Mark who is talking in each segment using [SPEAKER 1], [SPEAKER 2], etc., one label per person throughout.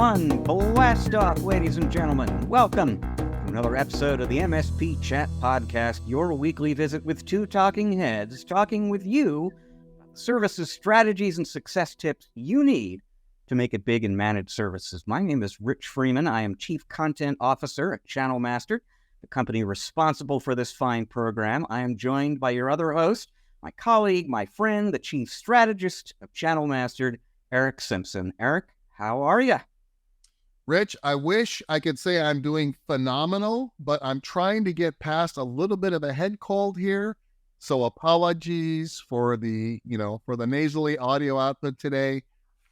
[SPEAKER 1] one, blast off, ladies and gentlemen. Welcome to another episode of the MSP Chat Podcast, your weekly visit with two talking heads, talking with you about the services, strategies, and success tips you need to make it big in managed services. My name is Rich Freeman. I am Chief Content Officer at Channel Master, the company responsible for this fine program. I am joined by your other host, my colleague, my friend, the Chief Strategist of Channel Master, Erick Simpson. Erick, how are you?
[SPEAKER 2] Rich, I wish I could say I'm doing phenomenal, but I'm trying to get past a little bit of a head cold here. So apologies for the nasally audio output today,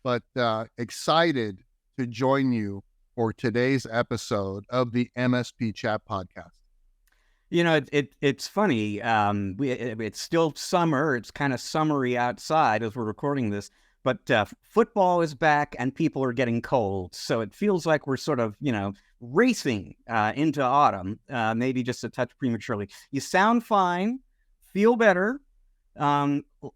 [SPEAKER 2] but excited to join you for today's episode of the MSP Chat Podcast.
[SPEAKER 1] You know, it's funny. It's still summer. It's kind of summery outside as we're recording this. But football is back and people are getting cold. So it feels like we're sort of, racing into autumn, maybe just a touch prematurely. You sound fine, feel better.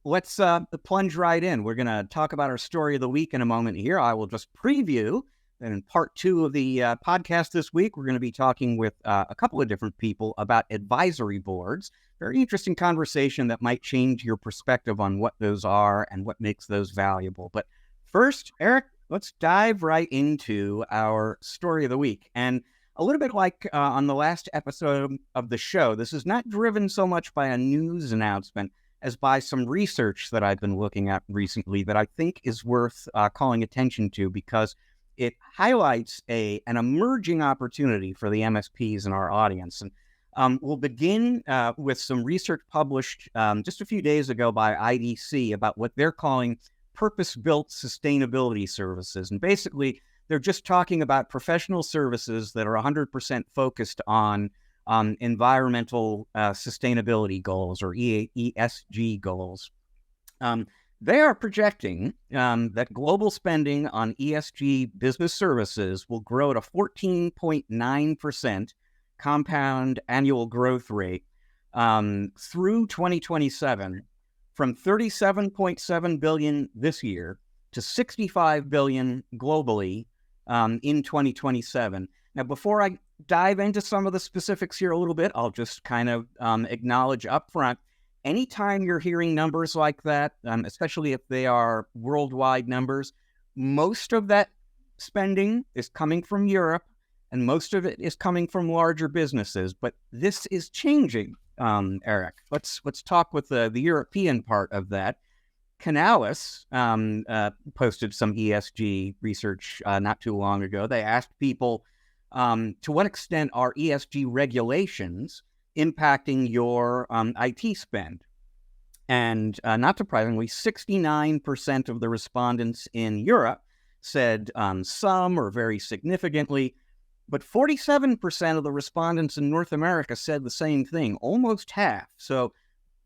[SPEAKER 1] Let's plunge right in. We're going to talk about our story of the week in a moment here. I will just preview. And in part two of the podcast this week, we're going to be talking with a couple of different people about advisory boards. Very interesting conversation that might change your perspective on what those are and what makes those valuable. But first, Erick, let's dive right into our story of the week. And a little bit like on the last episode of the show, this is not driven so much by a news announcement as by some research that I've been looking at recently that I think is worth calling attention to because it highlights an emerging opportunity for the MSPs in our audience. And we'll begin with some research published just a few days ago by IDC about what they're calling purpose-built sustainability services. And basically, they're just talking about professional services that are 100% focused on environmental sustainability goals or ESG goals. They are projecting that global spending on ESG business services will grow at a 14.9% compound annual growth rate through 2027, from $37.7 billion this year to $65 billion globally in 2027. Now, before I dive into some of the specifics here a little bit, I'll just kind of acknowledge up front, anytime you're hearing numbers like that, especially if they are worldwide numbers, most of that spending is coming from Europe, and most of it is coming from larger businesses. But this is changing, Erick. Let's talk with the European part of that. Canalys posted some ESG research not too long ago. They asked people, to what extent are ESG regulations impacting your IT spend? And not surprisingly, 69% of the respondents in Europe said some or very significantly, but 47% of the respondents in North America said the same thing, almost half. So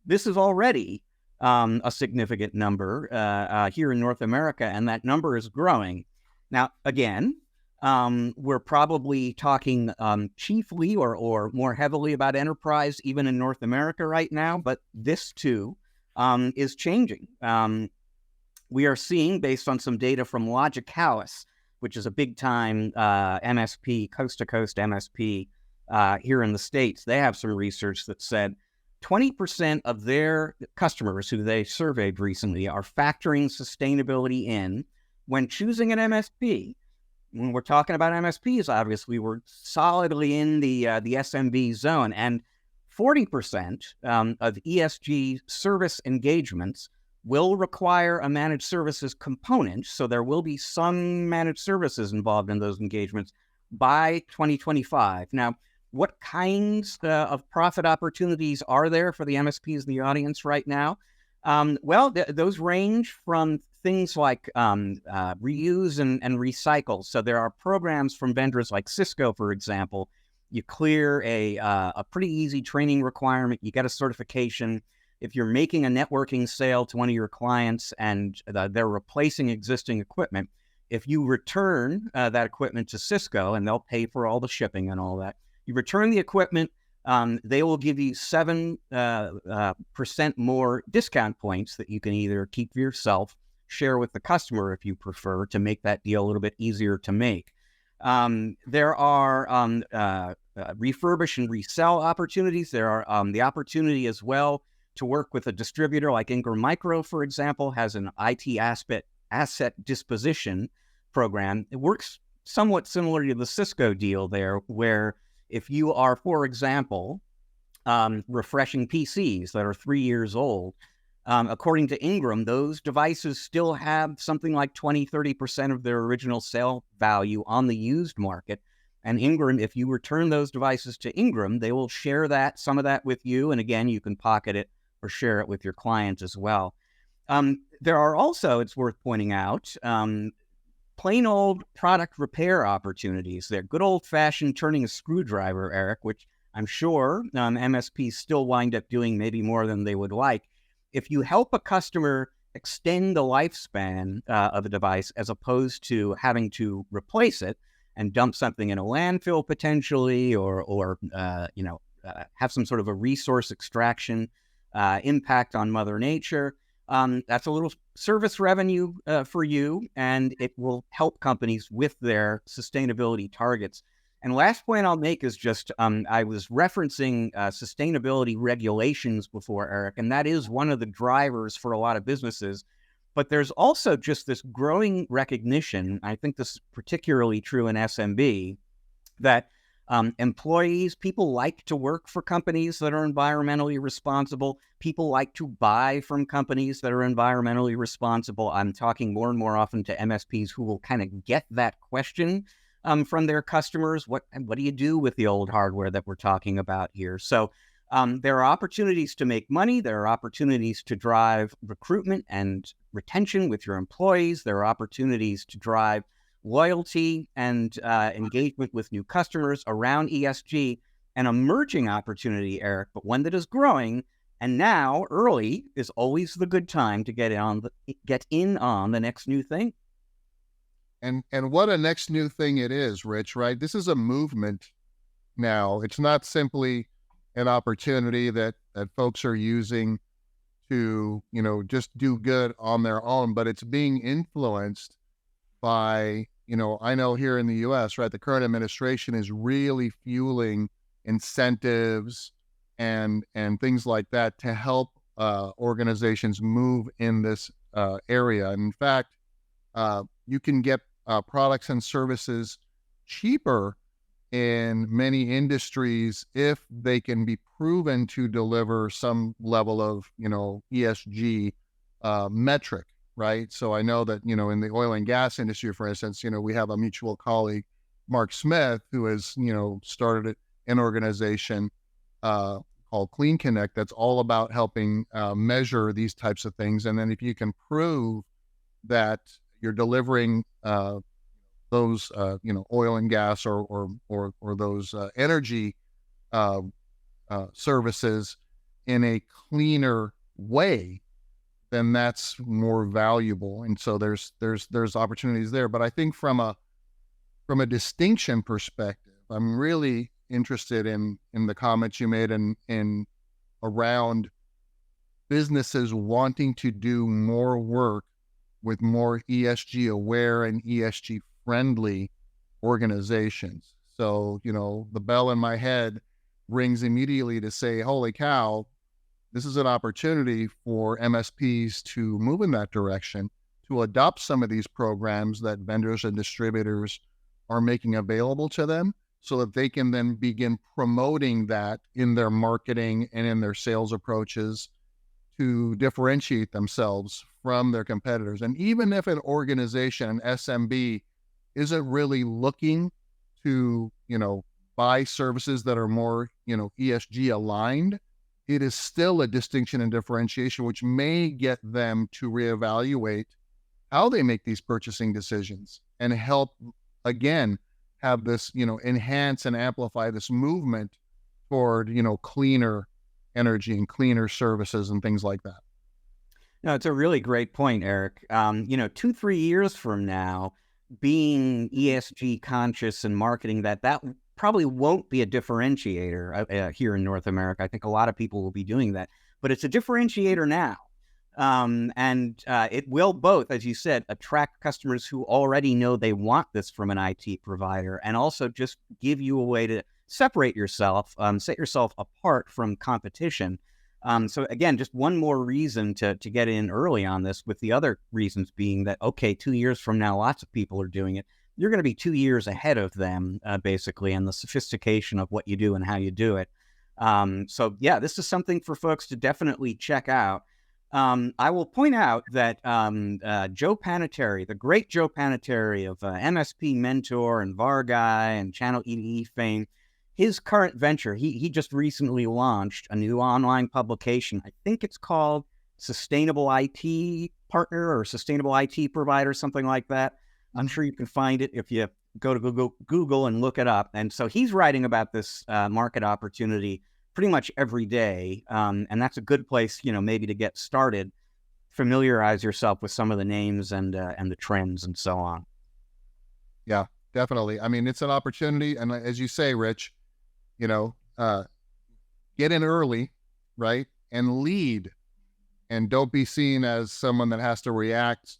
[SPEAKER 1] this is already a significant number here in North America, and that number is growing. Now, again, we're probably talking chiefly or more heavily about enterprise, even in North America right now, but this too is changing. We are seeing, based on some data from Logicalis, which is a big-time MSP, coast-to-coast MSP here in the States, they have some research that said 20% of their customers who they surveyed recently are factoring sustainability in when choosing an MSP. When we're talking about MSPs, obviously, we're solidly in the SMB zone, and 40% of ESG service engagements will require a managed services component, so there will be some managed services involved in those engagements by 2025. Now, what kinds of profit opportunities are there for the MSPs in the audience right now? Those range from things like reuse and recycle. So there are programs from vendors like Cisco, for example. You clear a pretty easy training requirement. You get a certification. If you're making a networking sale to one of your clients and they're replacing existing equipment, if you return that equipment to Cisco, and they'll pay for all the shipping and all that, you return the equipment, they will give you 7% more discount points that you can either keep for yourself share with the customer if you prefer, to make that deal a little bit easier to make. There are refurbish and resell opportunities. There are the opportunity as well to work with a distributor like Ingram Micro, for example, has an IT asset disposition program. It works somewhat similar to the Cisco deal there, where if you are, for example, refreshing PCs that are 3 years old, according to Ingram, those devices still have something like 20-30% of their original sale value on the used market. And Ingram, if you return those devices to Ingram, they will share some of that with you. And again, you can pocket it or share it with your client as well. There are also, it's worth pointing out, plain old product repair opportunities. They're good old-fashioned turning a screwdriver, Eric, which I'm sure MSPs still wind up doing maybe more than they would like. If you help a customer extend the lifespan of a device, as opposed to having to replace it and dump something in a landfill potentially, or have some sort of a resource extraction impact on Mother Nature, that's a little service revenue for you, and it will help companies with their sustainability targets. And last point I'll make is just, I was referencing sustainability regulations before, Eric, and that is one of the drivers for a lot of businesses. But there's also just this growing recognition, I think this is particularly true in SMB, that employees, people like to work for companies that are environmentally responsible. People like to buy from companies that are environmentally responsible. I'm talking more and more often to MSPs who will kind of get that question from their customers. What do you do with the old hardware that we're talking about here? So there are opportunities to make money. There are opportunities to drive recruitment and retention with your employees. There are opportunities to drive loyalty and engagement with new customers around ESG. An emerging opportunity, Eric, but one that is growing. And now, early is always the good time to get in on the next new thing.
[SPEAKER 2] And what a next new thing it is, Rich, right? This is a movement now. It's not simply an opportunity that folks are using to, just do good on their own, but it's being influenced by, I know here in the US, right, the current administration is really fueling incentives and things like that to help organizations move in this area. And in fact, you can get products and services cheaper in many industries if they can be proven to deliver some level of, ESG metric, right? So I know that, in the oil and gas industry, for instance, we have a mutual colleague, Mark Smith, who has, started an organization called Clean Connect that's all about helping measure these types of things. And then if you can prove that you're delivering those, oil and gas or those energy services in a cleaner way, then that's more valuable. And so there's opportunities there. But I think from a distinction perspective, I'm really interested in the comments you made in around businesses wanting to do more work with more ESG aware and ESG friendly organizations. So, the bell in my head rings immediately to say, holy cow, this is an opportunity for MSPs to move in that direction, to adopt some of these programs that vendors and distributors are making available to them, so that they can then begin promoting that in their marketing and in their sales approaches to differentiate themselves from their competitors. And even if an organization, an SMB, isn't really looking to, buy services that are more, ESG aligned, it is still a distinction and differentiation, which may get them to reevaluate how they make these purchasing decisions and help, again, have this, enhance and amplify this movement toward, cleaner energy and cleaner services and things like that.
[SPEAKER 1] No, it's a really great point, Eric. 2-3 years from now, being ESG conscious and marketing that probably won't be a differentiator here in North America. I think a lot of people will be doing that, but it's a differentiator now. And it will both, as you said, attract customers who already know they want this from an IT provider, and also just give you a way to separate yourself, set yourself apart from competition. So again, just one more reason to get in early on this, with the other reasons being that, okay, 2 years from now, lots of people are doing it. You're going to be 2 years ahead of them, basically, in the sophistication of what you do and how you do it. So yeah, this is something for folks to definitely check out. I will point out that Joe Panettiere, the great Joe Panettiere of MSP Mentor and VAR Guy and Channel EDE fame, his current venture, he just recently launched a new online publication. I think it's called Sustainable IT Partner or Sustainable IT Provider, something like that. I'm sure you can find it if you go to Google and look it up. And so he's writing about this market opportunity pretty much every day. And that's a good place, maybe to get started, familiarize yourself with some of the names and the trends and so on.
[SPEAKER 2] Yeah, definitely. I mean, it's an opportunity. And as you say, Rich, get in early, right? And lead, and don't be seen as someone that has to react,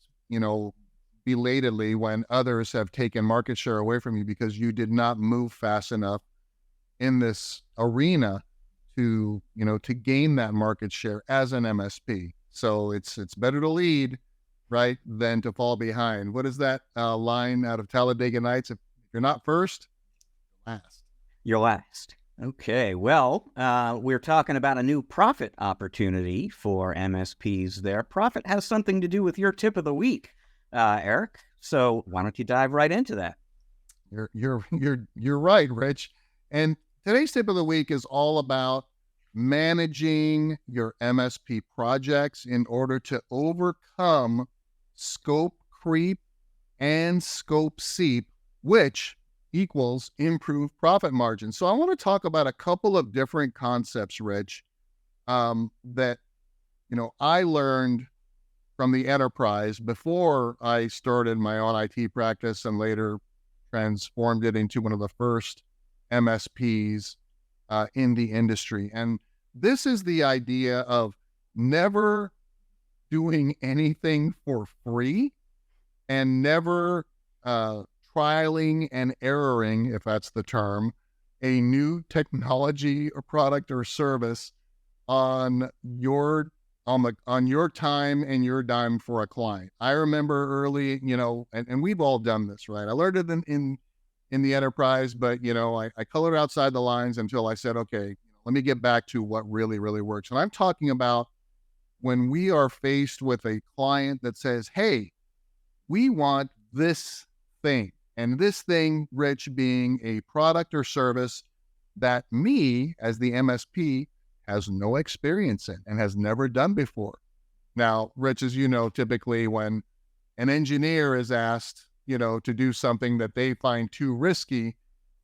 [SPEAKER 2] belatedly when others have taken market share away from you because you did not move fast enough in this arena to gain that market share as an MSP. So it's better to lead, right, than to fall behind. What is that line out of Talladega Nights? If you're not first, last.
[SPEAKER 1] You're last. Okay, well, we're talking about a new profit opportunity for MSPs there. Profit has something to do with your tip of the week, Eric. So why don't you dive right into that?
[SPEAKER 2] You're right, Rich. And today's tip of the week is all about managing your MSP projects in order to overcome scope creep and scope seep, which equals improved profit margin. So I want to talk about a couple of different concepts, Rich, that I learned from the enterprise before I started my own IT practice and later transformed it into one of the first MSPs in the industry. And this is the idea of never doing anything for free and never trialing and erroring, if that's the term, a new technology or product or service on your time and your dime for a client. I remember early, and we've all done this, right? I learned it in the enterprise, but I colored outside the lines until I said, okay, let me get back to what really, really works. And I'm talking about when we are faced with a client that says, hey, we want this thing. And this thing, Rich, being a product or service that me, as the MSP, has no experience in and has never done before. Now, Rich, as you know, typically when an engineer is asked, to do something that they find too risky,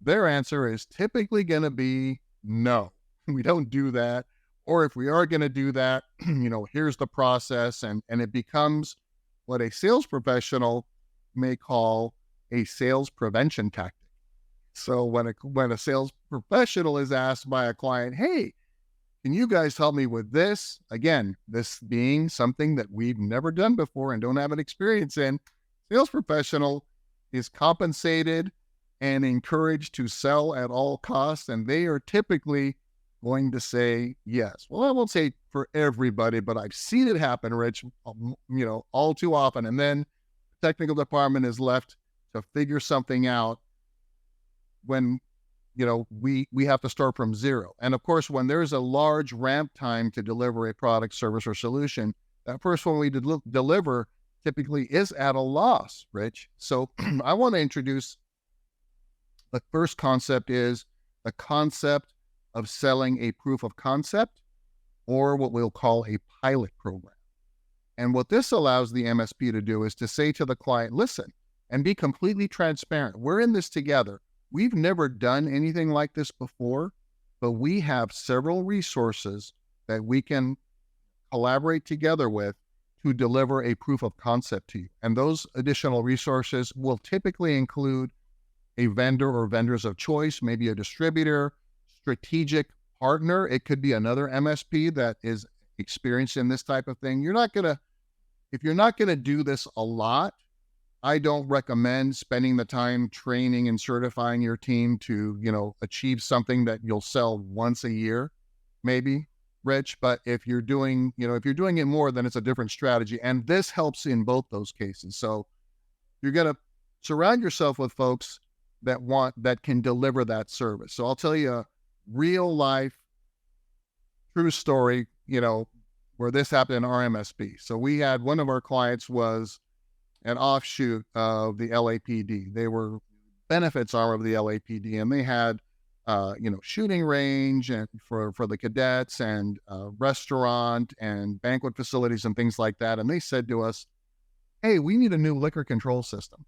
[SPEAKER 2] their answer is typically going to be no, we don't do that. Or if we are going to do that, here's the process. And it becomes what a sales professional may call a sales prevention tactic. So when a sales professional is asked by a client, hey, can you guys help me with this? Again, this being something that we've never done before and don't have an experience in, sales professional is compensated and encouraged to sell at all costs, and they are typically going to say yes. Well, I won't say for everybody, but I've seen it happen, Rich, all too often. And then the technical department is left to figure something out when we have to start from zero. And of course, when there's a large ramp time to deliver a product, service, or solution, that first one we deliver typically is at a loss, Rich. So I want to introduce the first concept is the concept of selling a proof of concept, or what we'll call a pilot program. And what this allows the MSP to do is to say to the client, listen, and be completely transparent. We're in this together. We've never done anything like this before, but we have several resources that we can collaborate together with to deliver a proof of concept to you. And those additional resources will typically include a vendor or vendors of choice, maybe a distributor, strategic partner. It could be another MSP that is experienced in this type of thing, if you're not going to do this a lot, I don't recommend spending the time training and certifying your team to, achieve something that you'll sell once a year, maybe, Rich. But if you're doing it more, then it's a different strategy. And this helps in both those cases. So you're going to surround yourself with folks that can deliver that service. So I'll tell you a real life, true story, where this happened in our MSP. So we had one of our clients was an offshoot of the LAPD. They were benefits arm of the LAPD, and they had, shooting range and for the cadets, and restaurant and banquet facilities and things like that. And they said to us, "Hey, we need a new liquor control system.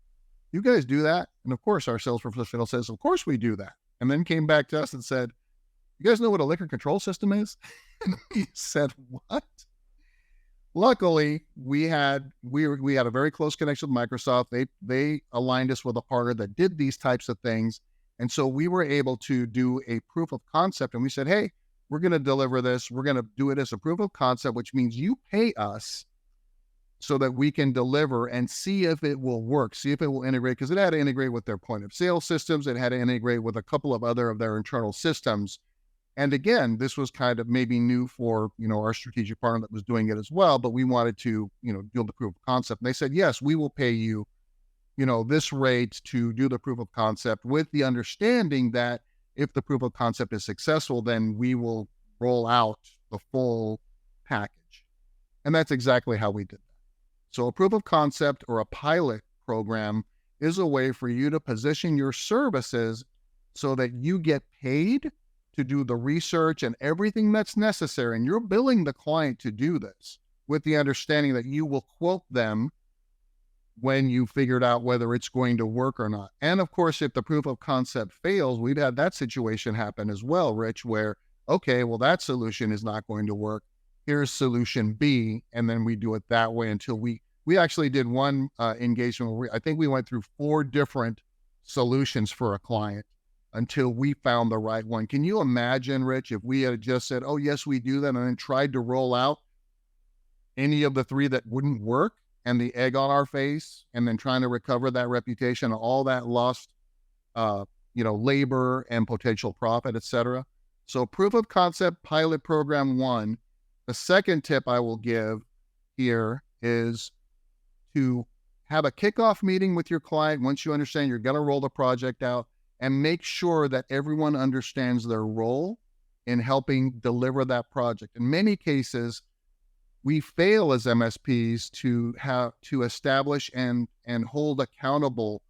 [SPEAKER 2] You guys do that?" And of course, our sales professional says, "Of course we do that." And then came back to us and said, "You guys know what a liquor control system is?" And we said, "What?" Luckily, we had a very close connection with Microsoft. They aligned us with a partner that did these types of things. And so we were able to do a proof of concept. And we said, "Hey, we're going to deliver this. We're going to do it as a proof of concept, which means you pay us so that we can deliver and see if it will work, see if it will integrate," because it had to integrate with their point of sale systems. It had to integrate with a couple of other of their internal systems. And again, this was kind of maybe new for, our strategic partner that was doing it as well, but we wanted to, do the proof of concept. And they said, "Yes, we will pay you, this rate to do the proof of concept, with the understanding that if the proof of concept is successful, then we will roll out the full package." And that's exactly how we did that. So a proof of concept or a pilot program is a way for you to position your services so that you get paid to do the research and everything that's necessary. And you're billing the client to do this with the understanding that you will quote them when you figured out whether it's going to work or not. And of course, if the proof of concept fails, we've had that situation happen as well, Rich, where, okay, well, that solution is not going to work. Here's solution B. And then we do it that way until we actually did one engagement where I think we went through 4 different solutions for a client until we found the right one. Can you imagine, Rich, if we had just said, "Oh, yes, we do that," and then tried to roll out any of the 3 that wouldn't work, and the egg on our face, and then trying to recover that reputation, all that lost, labor and potential profit, et cetera. So proof of concept pilot program 1. The second tip I will give here is to have a kickoff meeting with your client once you understand you're going to roll the project out, and make sure that everyone understands their role in helping deliver that project. In many cases, we fail as MSPs to establish and hold accountable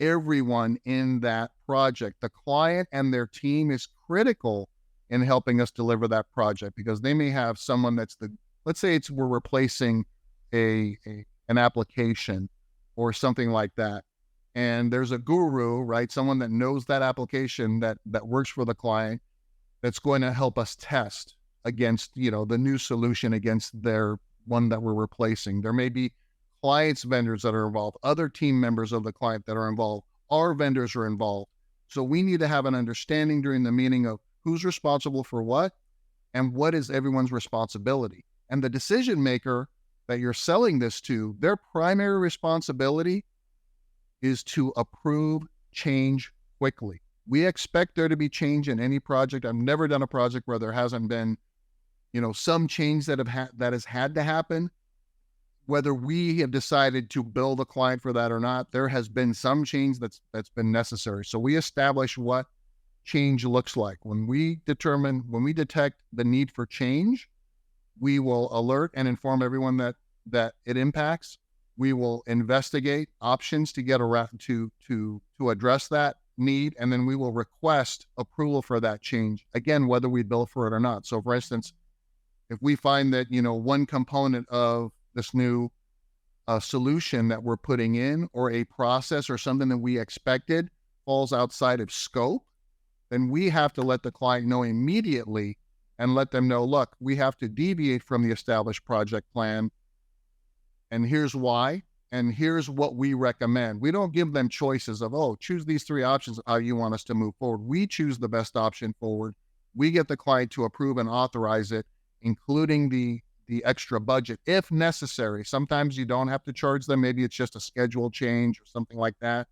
[SPEAKER 2] everyone in that project. The client and their team is critical in helping us deliver that project, because they may have someone let's say we're replacing an application or something like that. And there's a guru, right? Someone that knows that application that works for the client, that's going to help us test against, the new solution against their one that we're replacing. There may be clients' vendors that are involved, other team members of the client that are involved, our vendors are involved. So we need to have an understanding during the meeting of who's responsible for what and what is everyone's responsibility. And the decision maker that you're selling this to, their primary responsibility is to approve change quickly. We expect there to be change in any project. I've never done a project where there hasn't been, some change that has had to happen. Whether we have decided to bill the client for that or not, there has been some change that's been necessary. So we establish what change looks like. When we detect the need for change, we will alert and inform everyone that it impacts. We will investigate options to get around to address that need, and then we will request approval for that change, again, whether we bill for it or not. So for instance, if we find that, one component of this new solution that we're putting in, or a process or something that we expected falls outside of scope, then we have to let the client know immediately and let them know, look, we have to deviate from the established project plan. And here's why, and here's what we recommend. We don't give them choices of, choose these 3 options of how you want us to move forward. We choose the best option forward. We get the client to approve and authorize it, including the the extra budget if necessary. Sometimes you don't have to charge them. Maybe it's just a schedule change or something like that.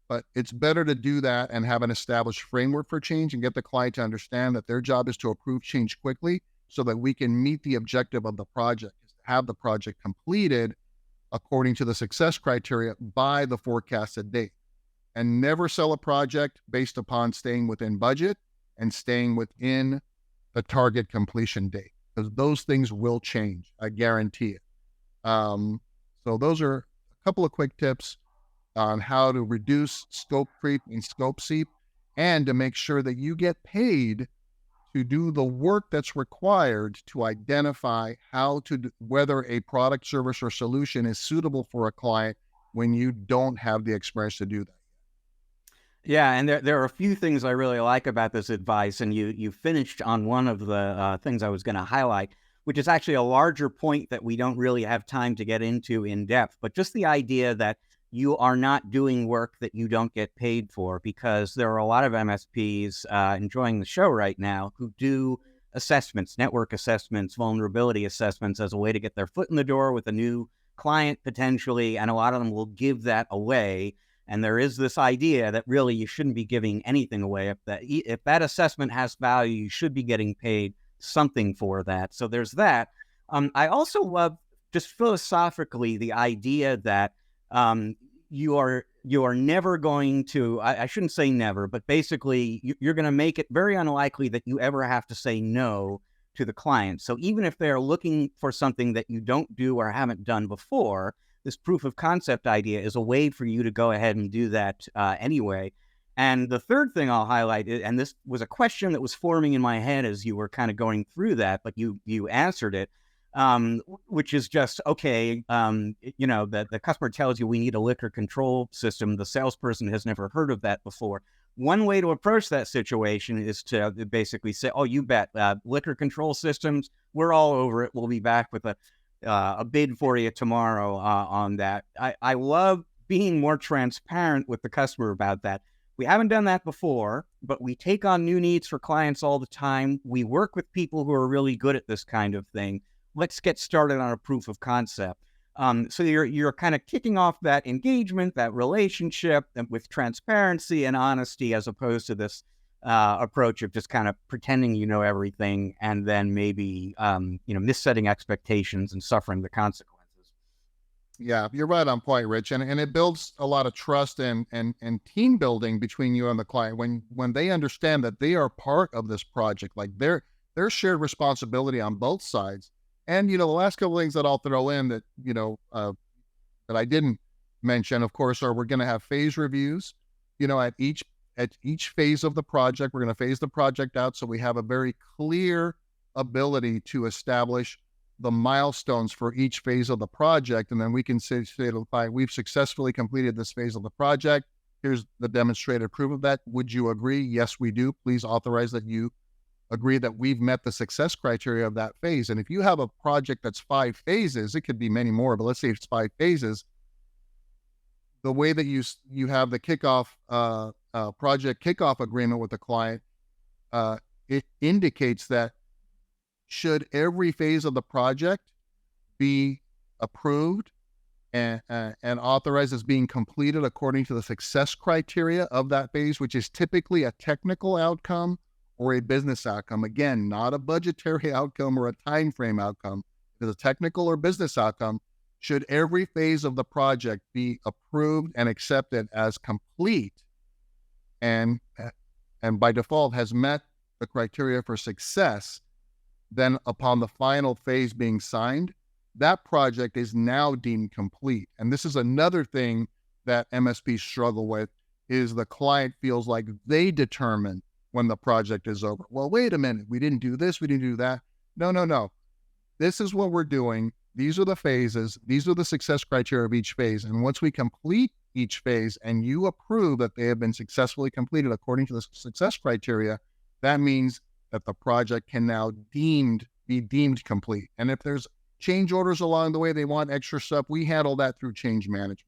[SPEAKER 2] But it's better to do that and have an established framework for change and get the client to understand that their job is to approve change quickly so that we can meet the objective of the project, is to have the project completed according to the success criteria by the forecasted date. And never sell a project based upon staying within budget and staying within the target completion date, because those things will change. I guarantee it. So those are a couple of quick tips on how to reduce scope creep and scope seep, and to make sure that you get paid to do the work that's required to identify whether a product, service, or solution is suitable for a client when you don't have the experience to do that.
[SPEAKER 1] Yeah, and there are a few things I really like about this advice, and you finished on one of the things I was going to highlight, which is actually a larger point that we don't really have time to get into in depth, but just the idea that you are not doing work that you don't get paid for, because there are a lot of MSPs enjoying the show right now who do assessments, network assessments, vulnerability assessments as a way to get their foot in the door with a new client potentially, and a lot of them will give that away. And there is this idea that really you shouldn't be giving anything away. If that assessment has value, you should be getting paid something for that. So there's that. I also love just philosophically the idea that you are never going to, I shouldn't say never, but basically you're going to make it very unlikely that you ever have to say no to the client. So even if they're looking for something that you don't do or haven't done before, this proof of concept idea is a way for you to go ahead and do that anyway. And the third thing I'll highlight, and this was a question that was forming in my head as you were kind of going through that, but you answered it, which is just, okay, the customer tells you we need a liquor control system. The salesperson has never heard of that before. One way to approach that situation is to basically say, oh, you bet, liquor control systems, we're all over it. We'll be back with a bid for you tomorrow on that. I love being more transparent with the customer about that. We haven't done that before, but we take on new needs for clients all the time. We work with people who are really good at this kind of thing. Let's get started on a proof of concept. So you're kind of kicking off that engagement, that relationship with transparency and honesty, as opposed to this approach of just kind of pretending you know everything and then maybe missetting expectations and suffering the consequences.
[SPEAKER 2] Yeah, you're right on point, Rich. And it builds a lot of trust and team building between you and the client when they understand that they are part of this project, like their shared responsibility on both sides. And, the last couple of things that I'll throw in that, that I didn't mention, of course, are we're going to have phase reviews, at each phase of the project. We're going to phase the project out so we have a very clear ability to establish the milestones for each phase of the project. And then we can say to the client, we've successfully completed this phase of the project. Here's the demonstrated proof of that. Would you agree? Yes, we do. Please authorize that you agree that we've met the success criteria of that phase. And if you have a project that's 5 phases, it could be many more, but let's say it's 5 phases. The way that you have the kickoff project kickoff agreement with the client, it indicates that should every phase of the project be approved and authorized as being completed according to the success criteria of that phase, which is typically a technical outcome or a business outcome. Again, not a budgetary outcome or a time frame outcome. If it's a technical or business outcome, should every phase of the project be approved and accepted as complete and by default has met the criteria for success, then upon the final phase being signed, that project is now deemed complete. And this is another thing that MSPs struggle with, is the client feels like they determine when the project is over. Well, wait a minute, we didn't do this, we didn't do that. No. This is what we're doing. These are the phases. These are the success criteria of each phase. And once we complete each phase and you approve that they have been successfully completed according to the success criteria, that means that the project can now be deemed complete. And if there's change orders along the way, they want extra stuff, we handle that through change management.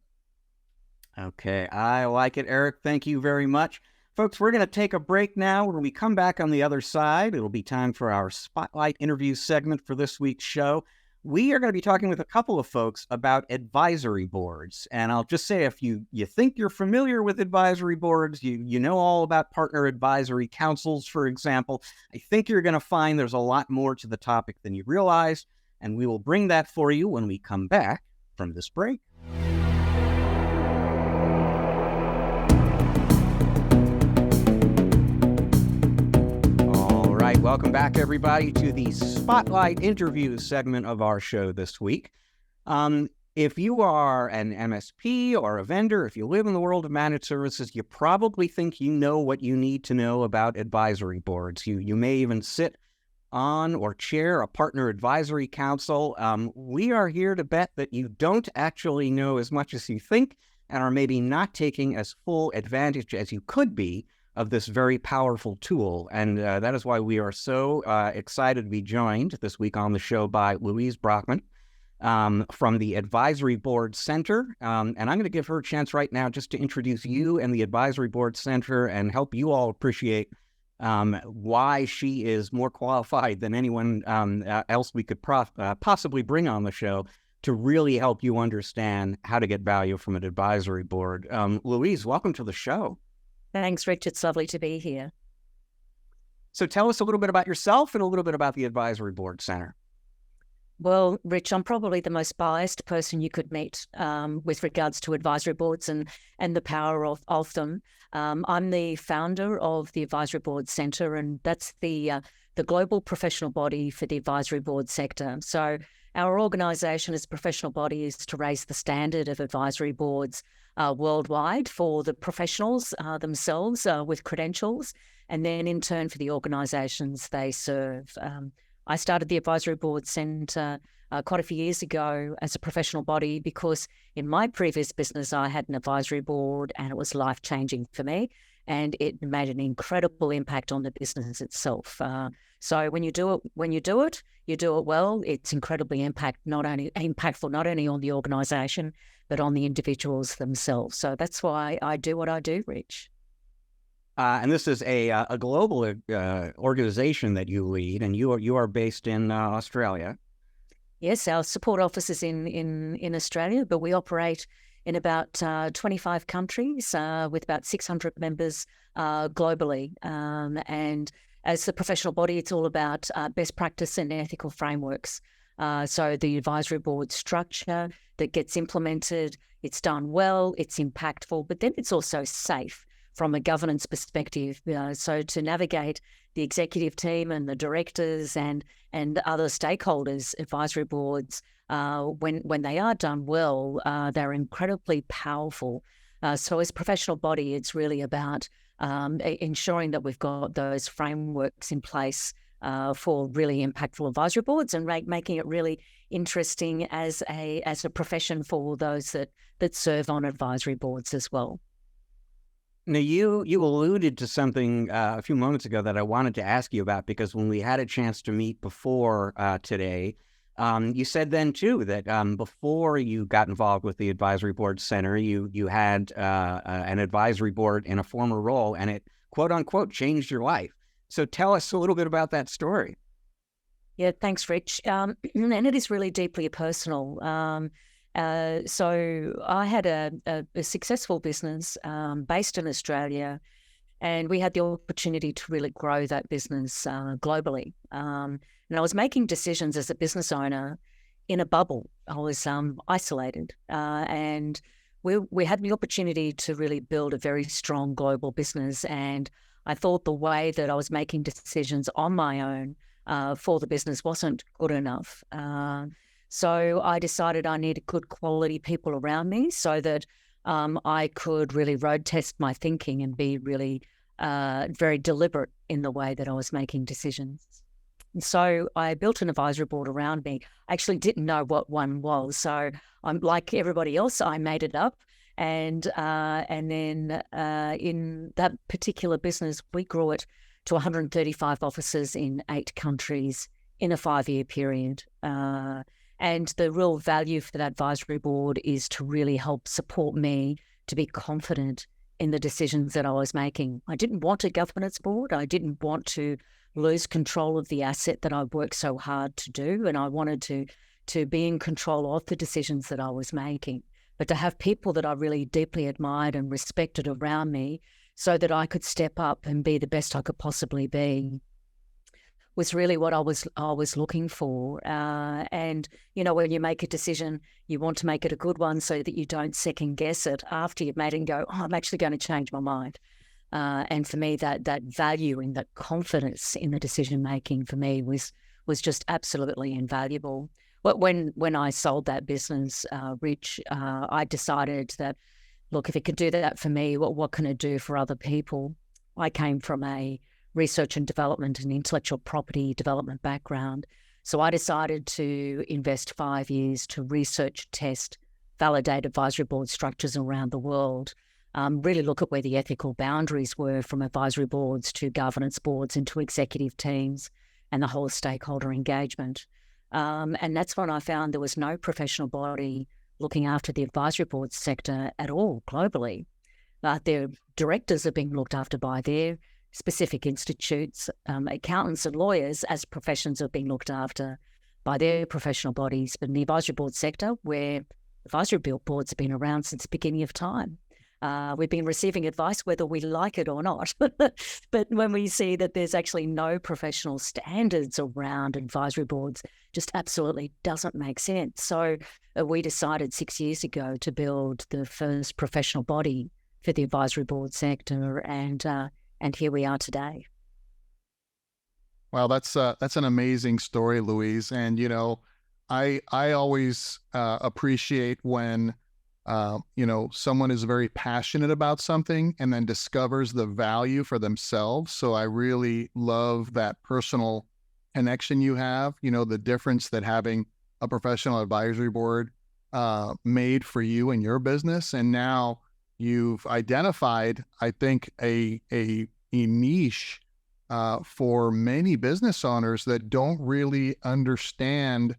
[SPEAKER 1] Okay, I like it, Eric. Thank you very much. Folks, we're going to take a break now. When we come back on the other side, it'll be time for our Spotlight interview segment for this week's show. We are going to be talking with a couple of folks about advisory boards. And I'll just say, if you think you're familiar with advisory boards, you know all about partner advisory councils, for example, I think you're going to find there's a lot more to the topic than you realize. And we will bring that for you when we come back from this break. Welcome back, everybody, to the Spotlight interview segment of our show this week. If you are an MSP or a vendor, if you live in the world of managed services, you probably think you know what you need to know about advisory boards. You may even sit on or chair a partner advisory council. We are here to bet that you don't actually know as much as you think and are maybe not taking as full advantage as you could be of this very powerful tool. And that is why we are so excited to be joined this week on the show by Louise Broekman from the Advisory Board Center. And I'm going to give her a chance right now just to introduce you and the Advisory Board Center and help you all appreciate why she is more qualified than anyone else we could possibly bring on the show to really help you understand how to get value from an advisory board. Louise, welcome to the show.
[SPEAKER 3] Thanks, Rich. It's lovely to be here.
[SPEAKER 1] So tell us a little bit about yourself and a little bit about the Advisory Board Center.
[SPEAKER 3] Well, Rich, I'm probably the most biased person you could meet with regards to advisory boards and the power of them. I'm the founder of the Advisory Board Center, and that's the global professional body for the advisory board sector. So our organisation as a professional body is to raise the standard of advisory boards worldwide for the professionals themselves with credentials, and then in turn for the organisations they serve. I started the Advisory Board Centre quite a few years ago as a professional body because in my previous business I had an advisory board and it was life-changing for me and it made an incredible impact on the business itself. So when you do it well. It's incredibly impactful not only on the organisation but on the individuals themselves. So that's why I do what I do, Rich.
[SPEAKER 1] And this is a global organization that you lead, and you are based in Australia.
[SPEAKER 3] Yes, our support office is in Australia, but we operate in about 25 countries with about 600 members globally. And as the professional body, it's all about best practice and ethical frameworks. So the advisory board structure that gets implemented, it's done well, it's impactful, but then it's also safe from a governance perspective. So to navigate the executive team and the directors and other stakeholders, advisory boards, when they are done well, they're incredibly powerful. So as a professional body, it's really about ensuring that we've got those frameworks in place for really impactful advisory boards and making it really interesting as a profession for those that serve on advisory boards as well.
[SPEAKER 1] Now, you alluded to something a few moments ago that I wanted to ask you about, because when we had a chance to meet before today, you said then, too, that before you got involved with the Advisory Board Center, you had an advisory board in a former role, and it, quote unquote, changed your life. So tell us a little bit about that story.
[SPEAKER 3] Yeah, thanks, Rich. And it is really deeply personal. So I had a successful business based in Australia, and we had the opportunity to really grow that business globally. And I was making decisions as a business owner in a bubble. I was isolated, and we had the opportunity to really build a very strong global business. And I thought the way that I was making decisions on my own for the business wasn't good enough. So I decided I needed good quality people around me so that I could really road test my thinking and be really very deliberate in the way that I was making decisions. And so I built an advisory board around me. I actually didn't know what one was. So I'm like everybody else, I made it up. And then in that particular business, we grew it to 135 offices in 8 countries in a 5-year period. And the real value for that advisory board is to really help support me to be confident in the decisions that I was making. I didn't want a governance board. I didn't want to lose control of the asset that I worked so hard to do, and I wanted to be in control of the decisions that I was making. But to have people that I really deeply admired and respected around me so that I could step up and be the best I could possibly be was really what I was looking for. And, you know, when you make a decision, you want to make it a good one so that you don't second guess it after you've made it and go, oh, I'm actually going to change my mind. And for me, that value and that confidence in the decision-making for me was just absolutely invaluable. But when I sold that business, Rich, I decided that, look, if it could do that for me, what can it do for other people? I came from a research and development and intellectual property development background. So I decided to invest 5 years to research, test, validate advisory board structures around the world, really look at where the ethical boundaries were from advisory boards to governance boards and to executive teams and the whole stakeholder engagement. And that's when I found there was no professional body looking after the advisory board sector at all globally. Their directors are being looked after by their specific institutes. Accountants and lawyers as professions are being looked after by their professional bodies. But in the advisory board sector, where advisory boards have been around since the beginning of time, we've been receiving advice whether we like it or not. But when we see that there's actually no professional standards around advisory boards, just absolutely doesn't make sense. So we decided 6 years ago to build the first professional body for the advisory board sector, and here we are today.
[SPEAKER 2] Wow, that's an amazing story, Louise. And you know, I always appreciate when someone is very passionate about something and then discovers the value for themselves. So I really love that personal connection you have. You know, the difference that having a professional advisory board made for you and your business, and now you've identified, I think, a niche for many business owners that don't really understand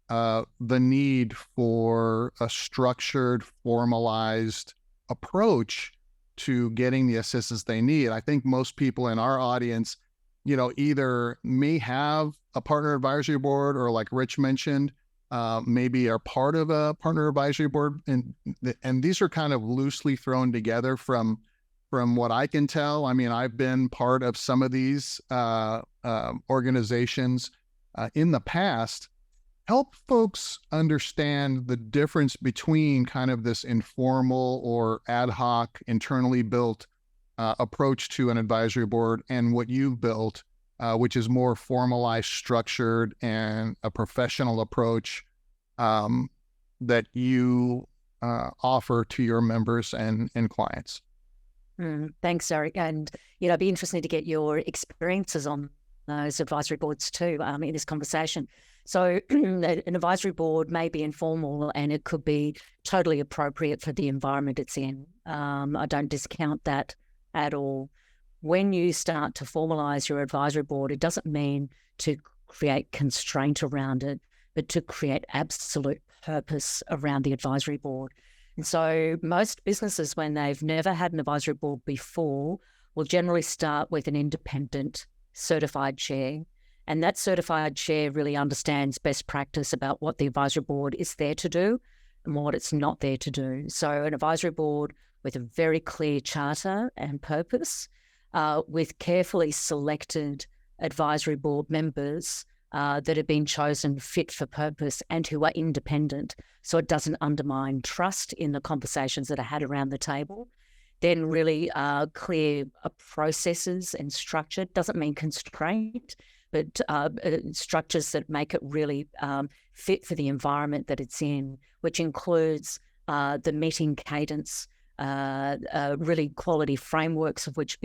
[SPEAKER 2] the need for a structured, formalized approach to getting the assistance they need. I think most people in our audience, you know, either may have a partner advisory board or, like Rich mentioned, maybe are part of a partner advisory board, and these are kind of loosely thrown together from what I can tell. I mean, I've been part of some of these organizations in the past. Help folks understand the difference between kind of this informal or ad hoc, internally built approach to an advisory board and what you've built, which is more formalized, structured, and a professional approach that you offer to your members and clients.
[SPEAKER 3] Thanks, Eric. And, you know, it'd be interesting to get your experiences on those advisory boards too in this conversation. So an advisory board may be informal and it could be totally appropriate for the environment it's in. I don't discount that at all. When you start to formalize your advisory board, it doesn't mean to create constraint around it, but to create absolute purpose around the advisory board. And so most businesses, when they've never had an advisory board before, will generally start with an independent certified chair. And that certified chair really understands best practice about what the advisory board is there to do and what it's not there to do. So an advisory board with a very clear charter and purpose, with carefully selected advisory board members that have been chosen fit for purpose and who are independent, so it doesn't undermine trust in the conversations that are had around the table. Then really clear processes and structure. Doesn't mean constraint, but structures that make it really fit for the environment that it's in, which includes the meeting cadence, really quality frameworks of which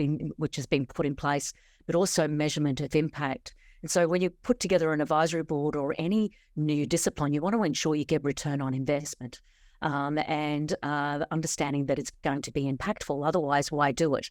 [SPEAKER 3] has been put in place, but also measurement of impact. And so when you put together an advisory board or any new discipline, you want to ensure you get return on investment and understanding that it's going to be impactful. Otherwise, why do it?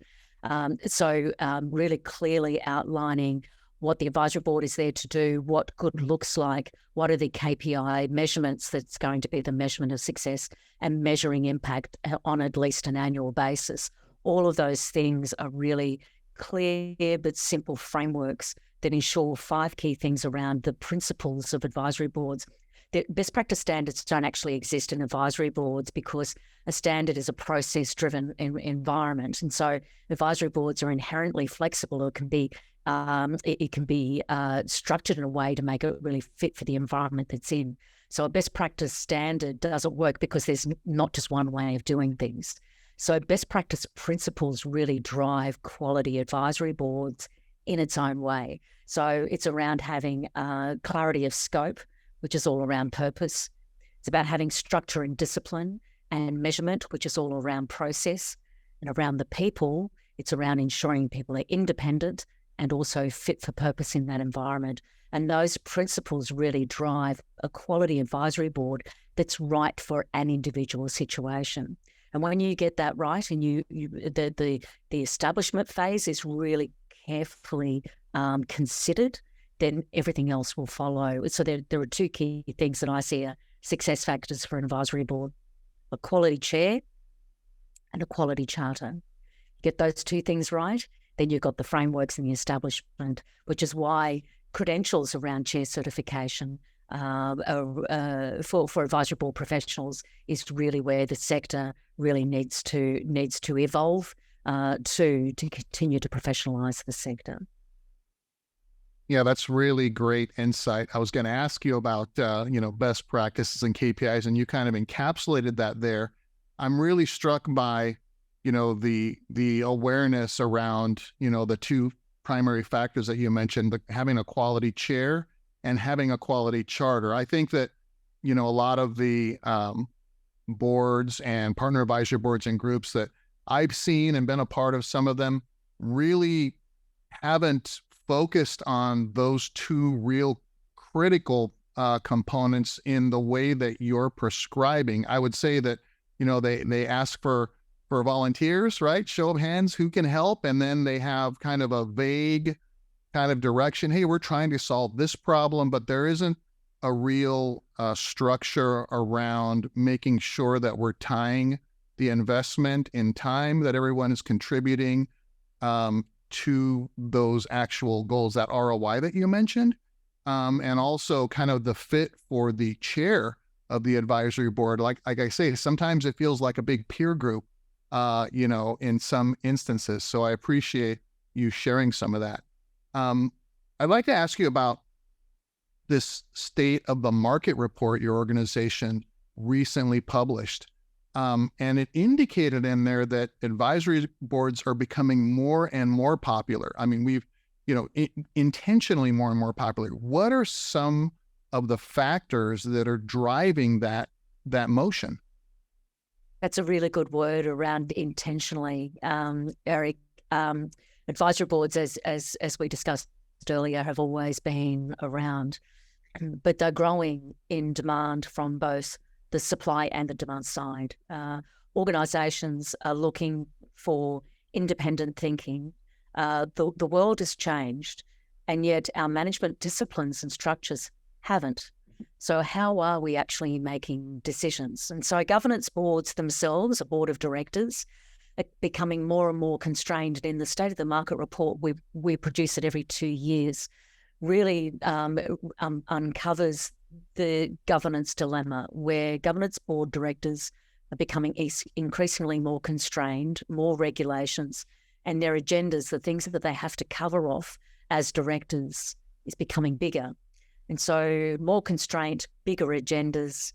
[SPEAKER 3] So really clearly outlining what the advisory board is there to do, what good looks like, what are the KPI measurements that's going to be the measurement of success, and measuring impact on at least an annual basis. All of those things are really clear but simple frameworks that ensure 5 key things around the principles of advisory boards. The best practice standards don't actually exist in advisory boards because a standard is a process-driven environment, and so advisory boards are inherently flexible. It can be structured in a way to make it really fit for the environment that's in. So a best practice standard doesn't work because there's not just one way of doing things. So best practice principles really drive quality advisory boards in its own way. So it's around having clarity of scope, which is all around purpose. It's about having structure and discipline, and measurement, which is all around process. And around the people, it's around ensuring people are independent and also fit for purpose in that environment. And those principles really drive a quality advisory board that's right for an individual situation. And when you get that right, and the establishment phase is really carefully considered, then everything else will follow. So there are 2 key things that I see are success factors for an advisory board: a quality chair and a quality charter. Get those 2 things right, then you've got the frameworks and the establishment, which is why credentials around chair certification for advisory board professionals is really where the sector really needs to evolve to continue to professionalise the sector.
[SPEAKER 2] Yeah, that's really great insight. I was going to ask you about, best practices and KPIs, and you kind of encapsulated that there. I'm really struck by, the awareness around, the 2 primary factors that you mentioned, having a quality chair and having a quality charter. I think that, a lot of the boards and partner advisory boards and groups that I've seen and been a part of, some of them really haven't focused on those 2 real critical components in the way that you're prescribing. I would say that, they ask for volunteers, right? Show of hands, who can help? And then they have kind of a vague kind of direction. Hey, we're trying to solve this problem, but there isn't a real structure around making sure that we're tying the investment in time that everyone is contributing to those actual goals, that ROI that you mentioned, and also kind of the fit for the chair of the advisory board. Like I say, sometimes it feels like a big peer group, in some instances. So I appreciate you sharing some of that. I'd like to ask you about this state of the market report your organization recently published. And it indicated in there that advisory boards are becoming more and more popular. I mean, we've, intentionally more and more popular. What are some of the factors that are driving that motion?
[SPEAKER 3] That's a really good word around intentionally, Eric. Advisory boards, as we discussed earlier, have always been around, but they're growing in demand from both the supply and the demand side. Organisations are looking for independent thinking. The world has changed, and yet our management disciplines and structures haven't. So how are we actually making decisions? And so governance boards themselves, a board of directors, are becoming more and more constrained. And in the State of the Market report, we produce it every 2 years, really uncovers the governance dilemma, where governance board directors are becoming increasingly more constrained, more regulations, and their agendas, the things that they have to cover off as directors, is becoming bigger. And so more constraint, bigger agendas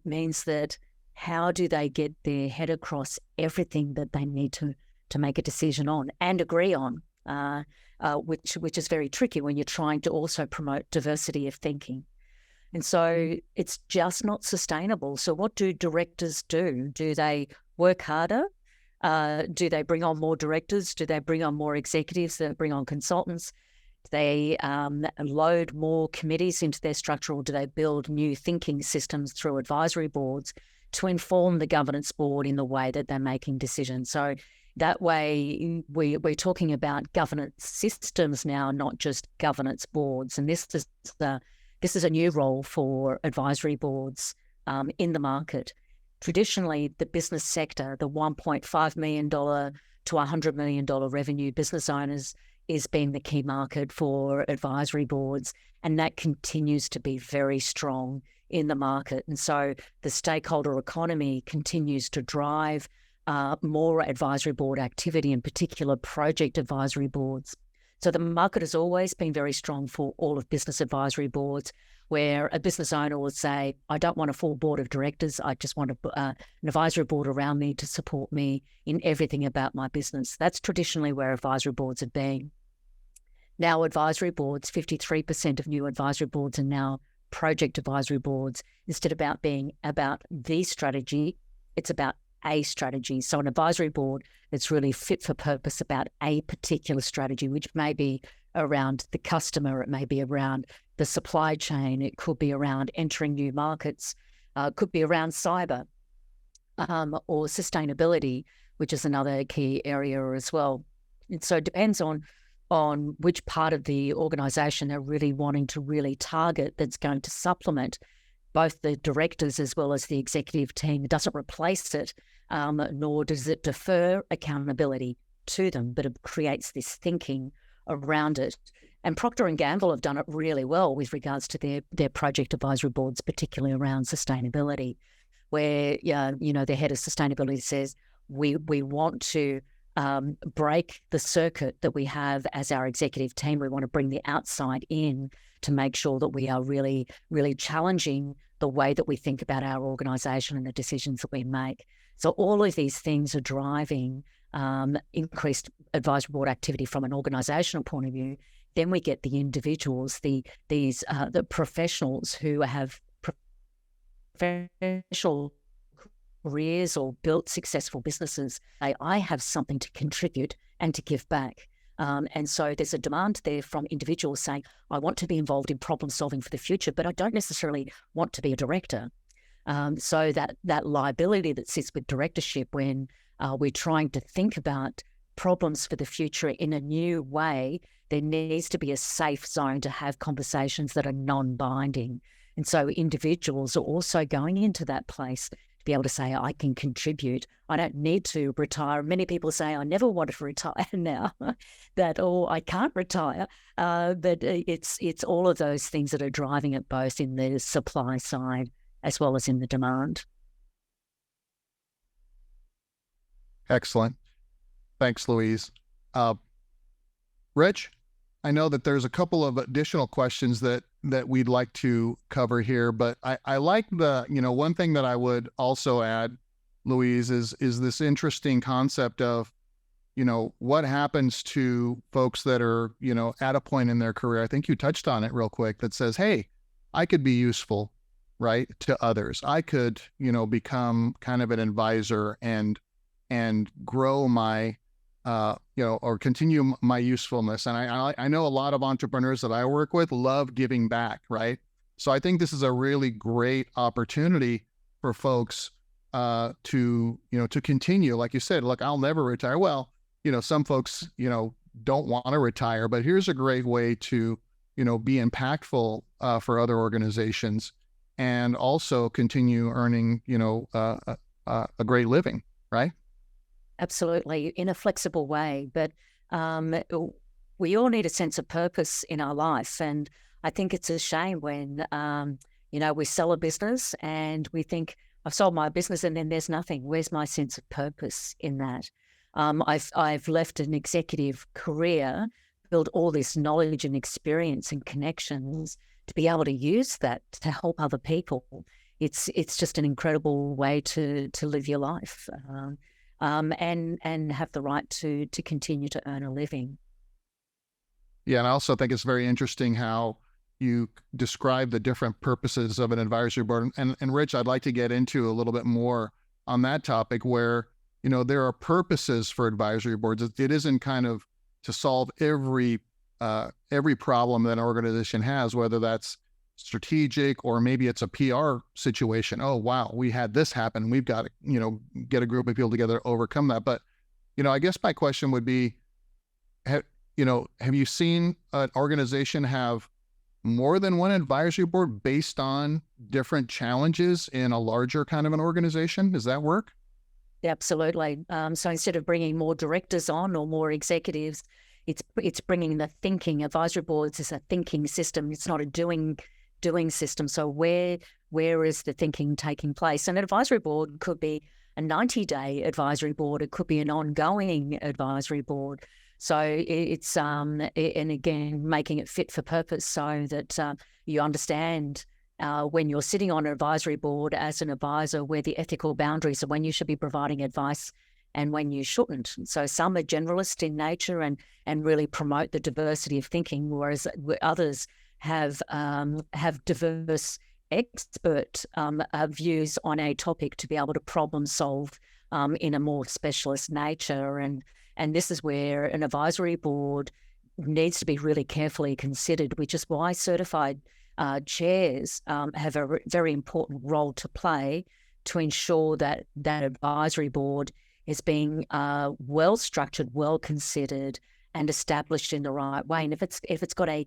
[SPEAKER 3] means that how do they get their head across everything that they need to make a decision on and agree on, which is very tricky when you're trying to also promote diversity of thinking. And so it's just not sustainable. So what do directors do? Do they work harder? Do they bring on more directors? Do they bring on more executives? Do they bring on consultants? Do they load more committees into their structure, or do they build new thinking systems through advisory boards to inform the governance board in the way that they're making decisions? So that way we're talking about governance systems now, not just governance boards. And this is a new role for advisory boards in the market. traditionally the business sector, the $1.5 million to $100 million revenue business owners, is being the key market for advisory boards, and that continues to be very strong in the market. And so the stakeholder economy continues to drive more advisory board activity, in particular project advisory boards. So the market has always been very strong for all of business advisory boards, where a business owner would say, I don't want a full board of directors. I just want an advisory board around me to support me in everything about my business. That's traditionally where advisory boards have been. Now advisory boards, 53% of new advisory boards are now project advisory boards. Instead of being about the strategy, it's about a strategy. So an advisory board that's really fit for purpose about a particular strategy, which may be around the customer, it may be around the supply chain, it could be around entering new markets, it could be around cyber or sustainability, which is another key area as well. And so it depends on which part of the organisation they're really wanting to really target, that's going to supplement both the directors as well as the executive team. It doesn't replace it, nor does it defer accountability to them, but it creates this thinking around it. And Procter & Gamble have done it really well with regards to their project advisory boards, particularly around sustainability, where their head of sustainability says, we want to break the circuit that we have as our executive team. We want to bring the outside in to make sure that we are really, really challenging the way that we think about our organisation and the decisions that we make. So all of these things are driving increased advisory board activity from an organisational point of view. Then we get the individuals, the professionals who have professional careers or built successful businesses. I have something to contribute and to give back. And so there's a demand there from individuals saying, I want to be involved in problem solving for the future, but I don't necessarily want to be a director. So that liability that sits with directorship when we're trying to think about problems for the future in a new way, there needs to be a safe zone to have conversations that are non-binding. And so individuals are also going into that place to be able to say, I can contribute. I don't need to retire. Many people say, I never wanted to retire now, I can't retire. But it's all of those things that are driving it, both in the supply side as well as in the demand.
[SPEAKER 2] Excellent. Thanks, Louise. Rich, I know that there's a couple of additional questions that we'd like to cover here, but I like one thing that I would also add, Louise, is this interesting concept of, what happens to folks that are, at a point in their career. I think you touched on it real quick, that says, hey, I could be useful, right, to others. I could, become kind of an advisor and grow my, or continue my usefulness. And I know a lot of entrepreneurs that I work with love giving back, right? So I think this is a really great opportunity for folks to continue. Like you said, look, I'll never retire. Well, some folks, don't want to retire, but here's a great way to, be impactful for other organizations and also continue earning, a great living, right?
[SPEAKER 3] Absolutely, in a flexible way. But we all need a sense of purpose in our life. And I think it's a shame when, we sell a business and we think, I've sold my business and then there's nothing. Where's my sense of purpose in that? I've left an executive career, built all this knowledge and experience and connections to be able to use that to help other people. It's just an incredible way to live your life. And have the right to continue to earn a living.
[SPEAKER 2] Yeah, and I also think it's very interesting how you describe the different purposes of an advisory board. And Rich, I'd like to get into a little bit more on that topic where, there are purposes for advisory boards. It isn't kind of to solve every problem that an organization has, whether that's strategic or maybe it's a PR situation. Oh, wow, we had this happen. We've got to, get a group of people together to overcome that. But, I guess my question would be, have you seen an organization have more than one advisory board based on different challenges in a larger kind of an organization? Does that work?
[SPEAKER 3] Absolutely. So instead of bringing more directors on or more executives, it's bringing the thinking. Advisory boards is a thinking system. It's not a doing system. So where is the thinking taking place? And an advisory board could be a 90-day advisory board. It could be an ongoing advisory board. So it's and again, making it fit for purpose so that you understand when you're sitting on an advisory board as an advisor where the ethical boundaries are when you should be providing advice and when you shouldn't. So some are generalist in nature and really promote the diversity of thinking, whereas others have diverse expert views on a topic to be able to problem solve in a more specialist nature. And this is where an advisory board needs to be really carefully considered, which is why certified chairs have a very important role to play to ensure that that advisory board is being well structured, well considered, and established in the right way. And if it's got a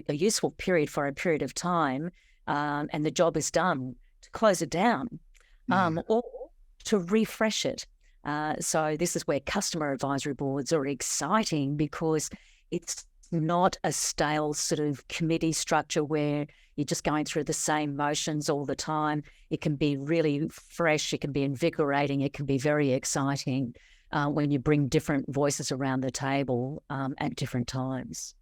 [SPEAKER 3] useful period for a period of time, and the job is done, to close it down, or to refresh it. So this is where customer advisory boards are exciting because it's not a stale sort of committee structure where you're just going through the same motions all the time. It can be really fresh. It can be invigorating. It can be very exciting when you bring different voices around the table at different times.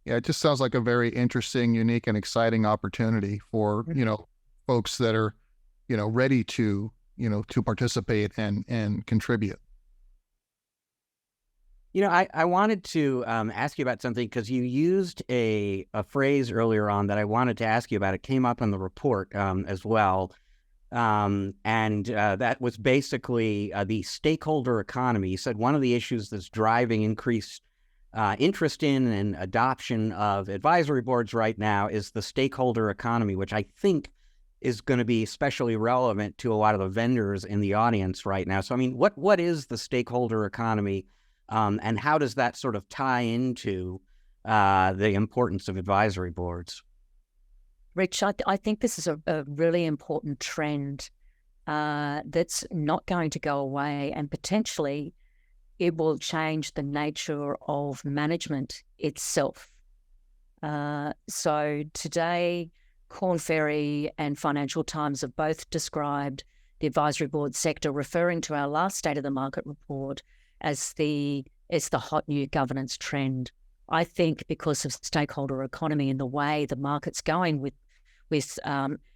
[SPEAKER 2] Yeah, it just sounds like a very interesting, unique, and exciting opportunity for, folks that are, ready to, to participate and contribute.
[SPEAKER 1] I wanted to ask you about something because you used a phrase earlier on that I wanted to ask you about. It came up in the report as well. And that was basically the stakeholder economy. You said one of the issues that's driving increased interest in and adoption of advisory boards right now is the stakeholder economy, which I think is going to be especially relevant to a lot of the vendors in the audience right now. So, I mean, what is the stakeholder economy? And how does that sort of tie into the importance of advisory boards?
[SPEAKER 3] Rich, I think this is a really important trend that's not going to go away, and potentially it will change the nature of management itself. So today, Korn Ferry and Financial Times have both described the advisory board sector, referring to our last State of the Market report as the hot new governance trend. I think because of stakeholder economy and the way the market's going with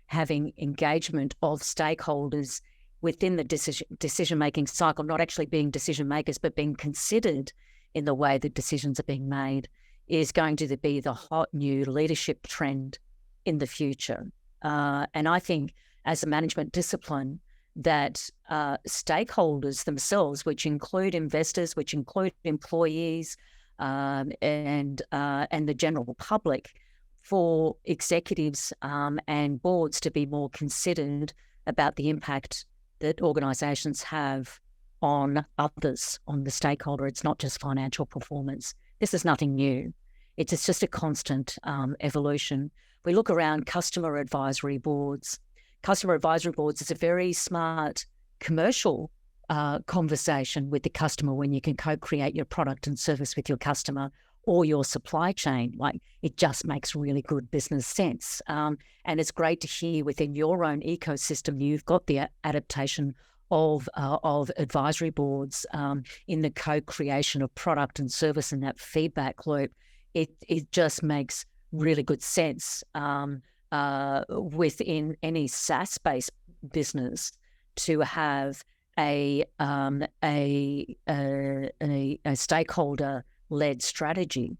[SPEAKER 3] having engagement of stakeholders within the decision-making cycle, not actually being decision makers, but being considered in the way that decisions are being made, is going to be the hot new leadership trend in the future. And I think as a management discipline, that stakeholders themselves, which include investors, which include employees, and the general public, for executives and boards to be more considered about the impact that organisations have on others, on the stakeholder. It's not just financial performance. This is nothing new. It's just a constant evolution. We look around customer advisory boards. Customer advisory boards is a very smart commercial conversation with the customer when you can co-create your product and service with your customer or your supply chain. Like, it just makes really good business sense. And it's great to hear within your own ecosystem, you've got the adaptation of advisory boards in the co-creation of product and service and that feedback loop. It just makes really good sense within any SaaS-based business to have a stakeholder-led strategy.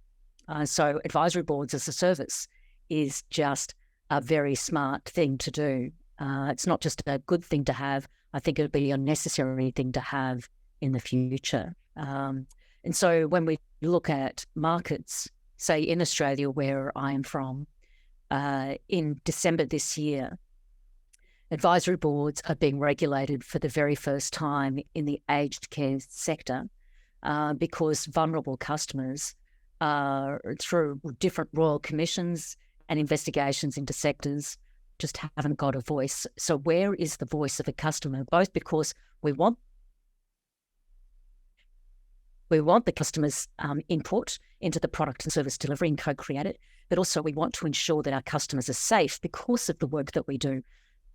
[SPEAKER 3] So advisory boards as a service is just a very smart thing to do. It's not just a good thing to have. I think it would be a necessary thing to have in the future. And so when we look at markets, say in Australia, where I am from, in December this year, advisory boards are being regulated for the very first time in the aged care sector because vulnerable customers through different royal commissions and investigations into sectors, just haven't got a voice. So where is the voice of a customer? Both because we want the customer's input into the product and service delivery and co-create it, but also we want to ensure that our customers are safe because of the work that we do.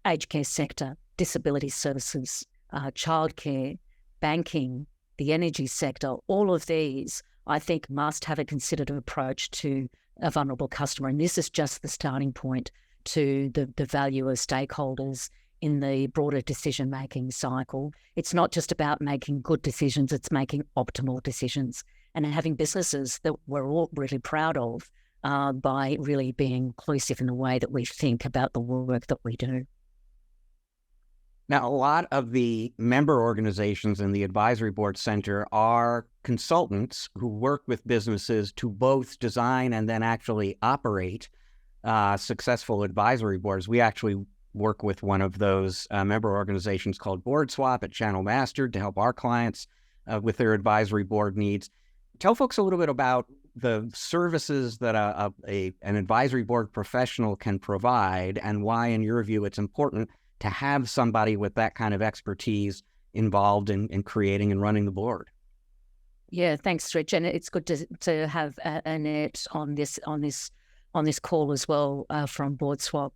[SPEAKER 3] Aged care sector, disability services, childcare, banking, the energy sector, all of these, I think, must have a considered approach to a vulnerable customer. And this is just the starting point to the value of stakeholders in the broader decision-making cycle. It's not just about making good decisions, it's making optimal decisions and having businesses that we're all really proud of by really being inclusive in the way that we think about the work that we do.
[SPEAKER 1] Now, a lot of the member organizations in the Advisory Board Center are consultants who work with businesses to both design and then actually operate successful advisory boards. We actually work with one of those member organizations called BOARDSWAP at Channel Master to help our clients with their advisory board needs. Tell folks a little bit about the services that an advisory board professional can provide and why, in your view, it's important to have somebody with that kind of expertise involved in creating and running the board.
[SPEAKER 3] Yeah, thanks, Rich. And it's good to have Annette on this call as well from BOARDSWAP.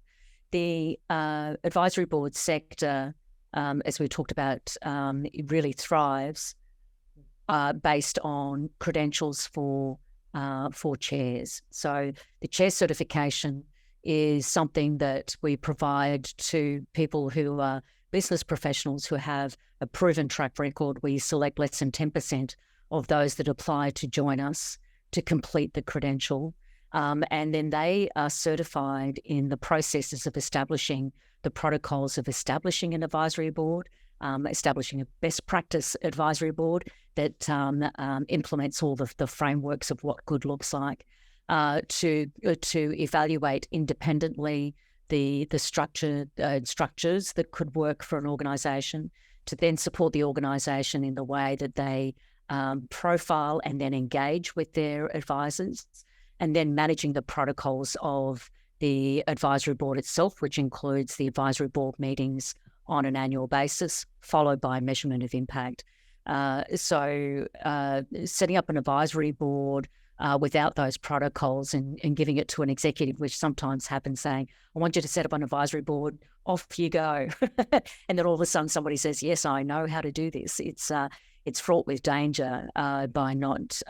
[SPEAKER 3] The advisory board sector, as we talked about, it really thrives based on credentials for chairs. So the chair certification is something that we provide to people who are business professionals who have a proven track record. We select less than 10% of those that apply to join us to complete the credential. And then they are certified in the processes of establishing the protocols of establishing an advisory board, establishing a best practice advisory board that implements all the frameworks of what good looks like, to evaluate independently the structures that could work for an organisation, to then support the organisation in the way that they profile and then engage with their advisors, and then managing the protocols of the advisory board itself, which includes the advisory board meetings on an annual basis, followed by measurement of impact. So setting up an advisory board without those protocols and giving it to an executive, which sometimes happens, saying, I want you to set up an advisory board, off you go. And then all of a sudden somebody says, yes, I know how to do this. It's fraught with danger by not...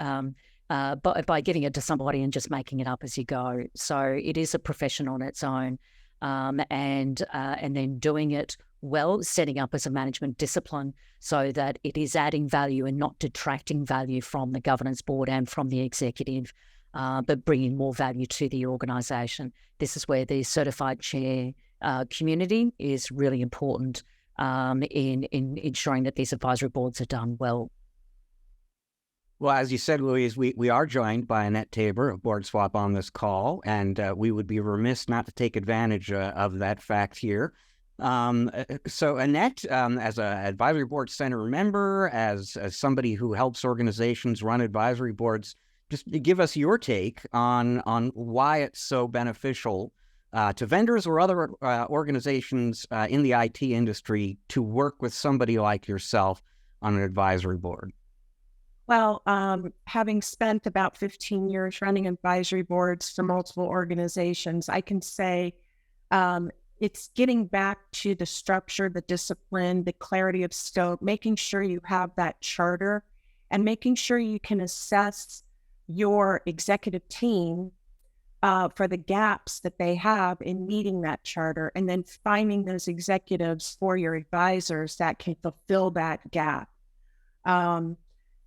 [SPEAKER 3] by giving it to somebody and just making it up as you go. So it is a profession on its own, and then doing it well, setting up as a management discipline so that it is adding value and not detracting value from the governance board and from the executive, but bringing more value to the organisation. This is where the certified chair community is really important in ensuring that these advisory boards are done well.
[SPEAKER 1] Well, as you said, Louise, we are joined by Annette Tabor of BOARDSWAP on this call, and we would be remiss not to take advantage of that fact here. So Annette, as an advisory board center member, as somebody who helps organizations run advisory boards, just give us your take on why it's so beneficial to vendors or other organizations in the IT industry to work with somebody like yourself on an advisory board.
[SPEAKER 4] Well, having spent about 15 years running advisory boards for multiple organizations, I can say it's getting back to the structure, the discipline, the clarity of scope, making sure you have that charter and making sure you can assess your executive team for the gaps that they have in meeting that charter, and then finding those executives for your advisors that can fulfill that gap.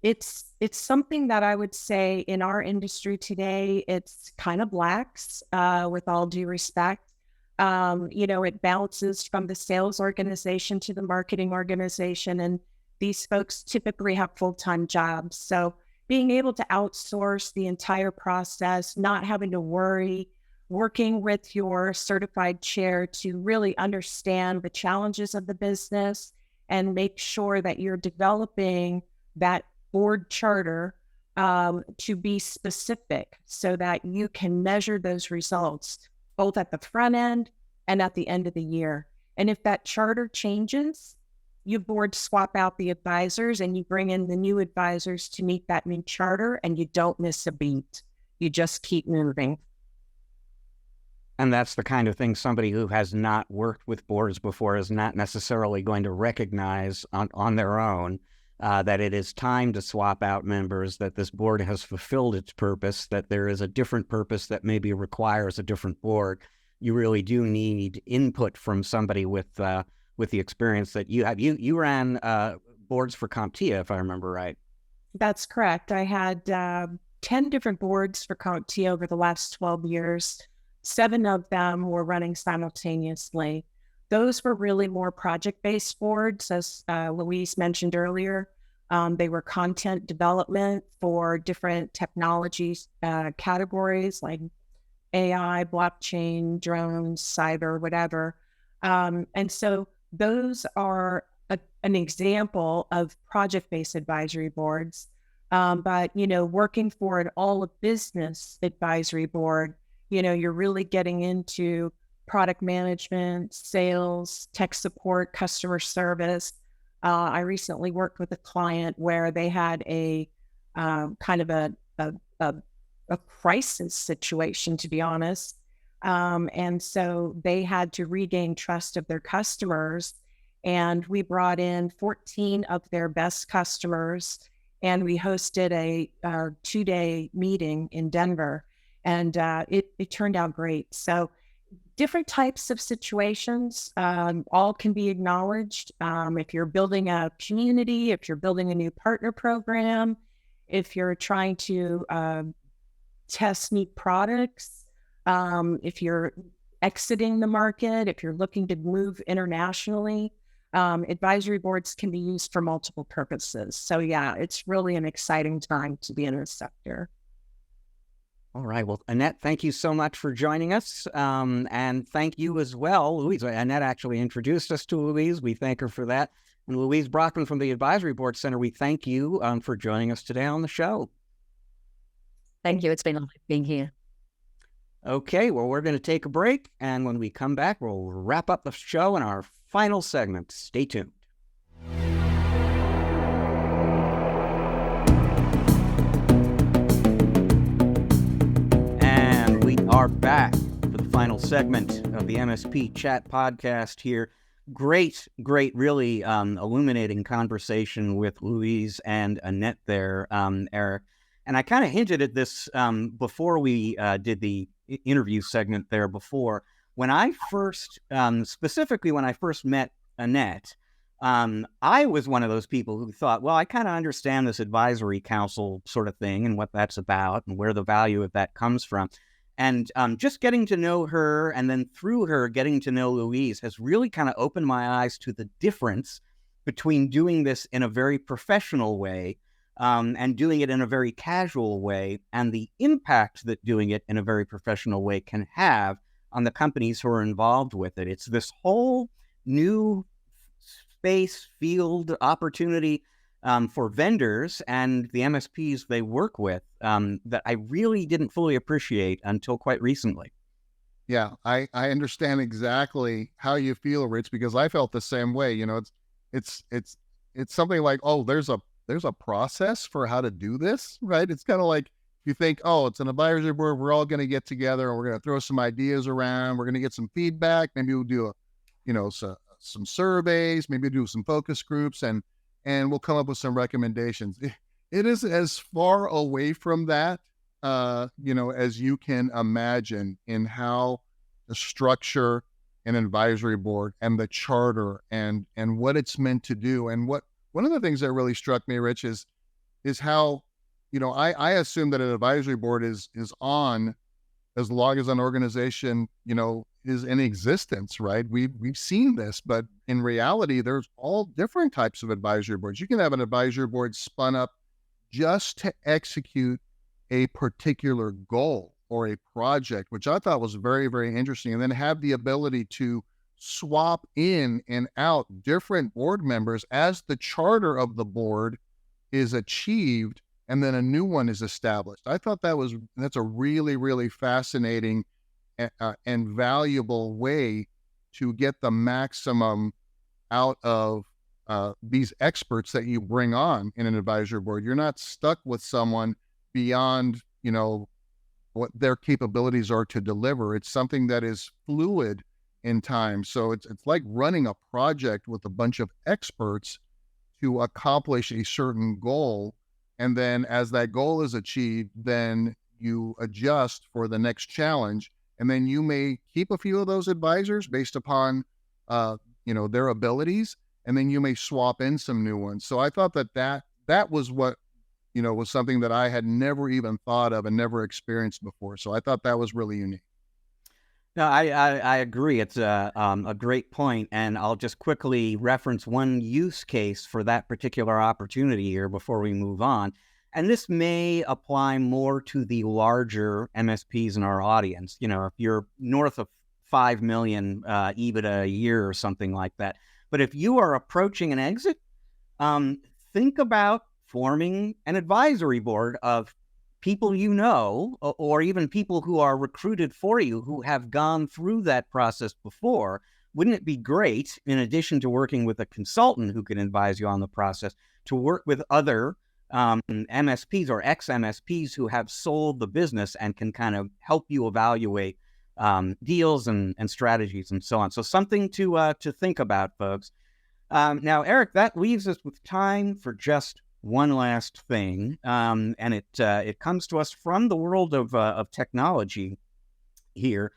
[SPEAKER 4] It's something that I would say in our industry today, it's kind of lax, with all due respect. It bounces from the sales organization to the marketing organization, and these folks typically have full-time jobs. So being able to outsource the entire process, not having to worry, working with your certified chair to really understand the challenges of the business and make sure that you're developing that board charter to be specific so that you can measure those results both at the front end and at the end of the year. And if that charter changes, you board swap out the advisors and you bring in the new advisors to meet that new charter, and you don't miss a beat. You just keep moving.
[SPEAKER 1] And that's the kind of thing somebody who has not worked with boards before is not necessarily going to recognize on their own, that it is time to swap out members, that this board has fulfilled its purpose, that there is a different purpose that maybe requires a different board. You really do need input from somebody with the experience that you have. You ran boards for CompTIA, if I remember right.
[SPEAKER 4] That's correct. I had 10 different boards for CompTIA over the last 12 years. 7 of them were running simultaneously. Those were really more project-based boards, as Louise mentioned earlier. They were content development for different technologies categories like AI, blockchain, drones, cyber, whatever. And so those are an example of project-based advisory boards. But, working for an all-of-business advisory board, you're really getting into product management, sales, tech support, customer service. I recently worked with a client where they had a kind of a crisis situation, to be honest. And so they had to regain trust of their customers. And we brought in 14 of their best customers, and we hosted a 2-day meeting in Denver. And it turned out great. So different types of situations, all can be acknowledged. If you're building a community, if you're building a new partner program, if you're trying to test new products, if you're exiting the market, if you're looking to move internationally, advisory boards can be used for multiple purposes. So yeah, it's really an exciting time to be in this sector.
[SPEAKER 1] All right. Well, Annette, thank you so much for joining us. And thank you as well, Louise. Annette actually introduced us to Louise. We thank her for that. And Louise Broekman from the Advisory Board Center, we thank you for joining us today on the show.
[SPEAKER 3] Thank you. It's been lovely being here.
[SPEAKER 1] Okay. Well, we're going to take a break. And when we come back, we'll wrap up the show in our final segment. Stay tuned. Are back for the final segment of the MSP Chat podcast here. Great, really illuminating conversation with Louise and Annette there, Eric. And I kind of hinted at this before we did the interview segment there before. When I first, specifically when I first met Annette, I was one of those people who thought, well, I kind of understand this advisory council sort of thing and what that's about and where the value of that comes from. And just getting to know her, and then through her getting to know Louise, has really kind of opened my eyes to the difference between doing this in a very professional way and doing it in a very casual way, and the impact that doing it in a very professional way can have on the companies who are involved with it. It's this whole new space, field, opportunity for vendors and the MSPs they work with that I really didn't fully appreciate until quite recently.
[SPEAKER 2] Yeah, I understand exactly how you feel, Rich, because I felt the same way. It's something like, oh, there's a process for how to do this, right? It's kind of like you think, oh, it's an advisory board. We're all going to get together and we're going to throw some ideas around. We're going to get some feedback. Maybe we'll do some surveys. Maybe we'll do some focus groups and we'll come up with some recommendations. It is as far away from that, as you can imagine in how the structure an advisory board and the charter and what it's meant to do. And one of the things that really struck me, Rich, is how, I assume that an advisory board is on as long as an organization, is in existence, right? We've seen this, but in reality, there's all different types of advisory boards. You can have an advisory board spun up just to execute a particular goal or a project, which I thought was very, very interesting, and then have the ability to swap in and out different board members as the charter of the board is achieved and then a new one is established. I thought that's a really, really fascinating and valuable way to get the maximum out of these experts that you bring on in an advisory board. You're not stuck with someone beyond, what their capabilities are to deliver. It's something that is fluid in time. So it's like running a project with a bunch of experts to accomplish a certain goal. And then as that goal is achieved, then you adjust for the next challenge. And then you may keep a few of those advisors based upon, their abilities. And then you may swap in some new ones. So I thought that was what, was something that I had never even thought of and never experienced before. So I thought that was really unique.
[SPEAKER 1] No, I agree. It's a great point, and I'll just quickly reference one use case for that particular opportunity here before we move on. And this may apply more to the larger MSPs in our audience. If you're north of 5 million EBITDA a year or something like that. But if you are approaching an exit, think about forming an advisory board of people or even people who are recruited for you who have gone through that process before. Wouldn't it be great, in addition to working with a consultant who can advise you on the process, to work with other MSPs or ex-MSPs who have sold the business and can kind of help you evaluate deals and strategies and so on. So something to think about, folks. Now, Eric, that leaves us with time for just one last thing, and it comes to us from the world of technology here.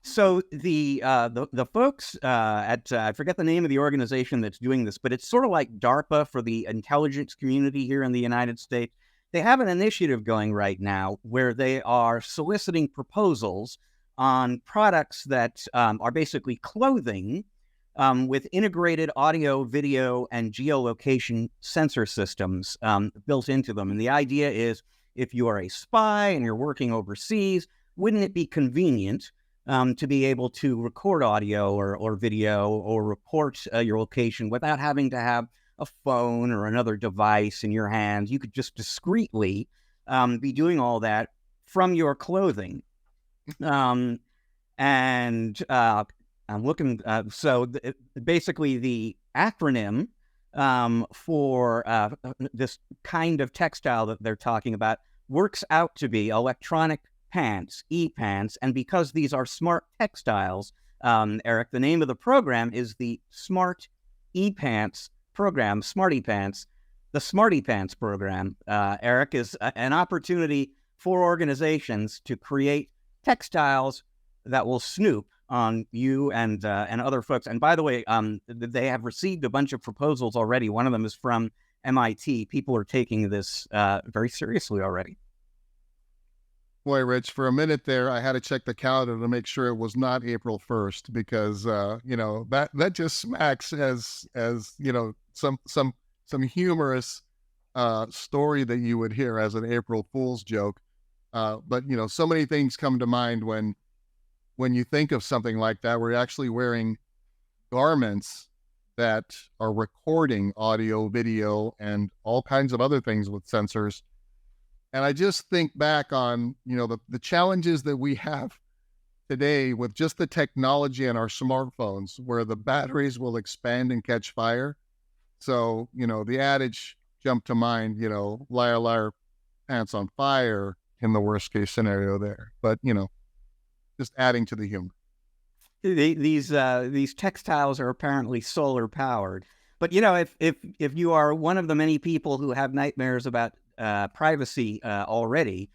[SPEAKER 1] So the folks at I forget the name of the organization that's doing this, but it's sort of like DARPA for the intelligence community here in the United States. They have an initiative going right now where they are soliciting proposals on products that are basically clothing with integrated audio, video, and geolocation sensor systems built into them. And the idea is, if you are a spy and you're working overseas, wouldn't it be convenient to be able to record audio or video or report your location without having to have a phone or another device in your hands? You could just discreetly be doing all that from your clothing. I'm looking, basically the acronym for this kind of textile that they're talking about works out to be electronic pants, e-pants. And because these are smart textiles, Eric, the name of the program is the Smart E-Pants program, Smarty Pants. The Smarty Pants program, Eric, is an opportunity for organizations to create textiles that will snoop on you and other folks. And by the way, they have received a bunch of proposals already. One of them is from MIT. People are taking this very seriously already.
[SPEAKER 2] Boy, Rich, for a minute there, I had to check the calendar to make sure it was not April 1st because that just smacks as some humorous story that you would hear as an April Fool's joke. But so many things come to mind when you think of something like that. We're actually wearing garments that are recording audio, video, and all kinds of other things with sensors. And I just think back on, the challenges that we have today with just the technology in our smartphones, where the batteries will expand and catch fire. So, the adage jumped to mind, liar, liar, pants on fire in the worst case scenario there. But, just adding to the humor.
[SPEAKER 1] These textiles are apparently solar powered. But, if you are one of the many people who have nightmares about privacy already,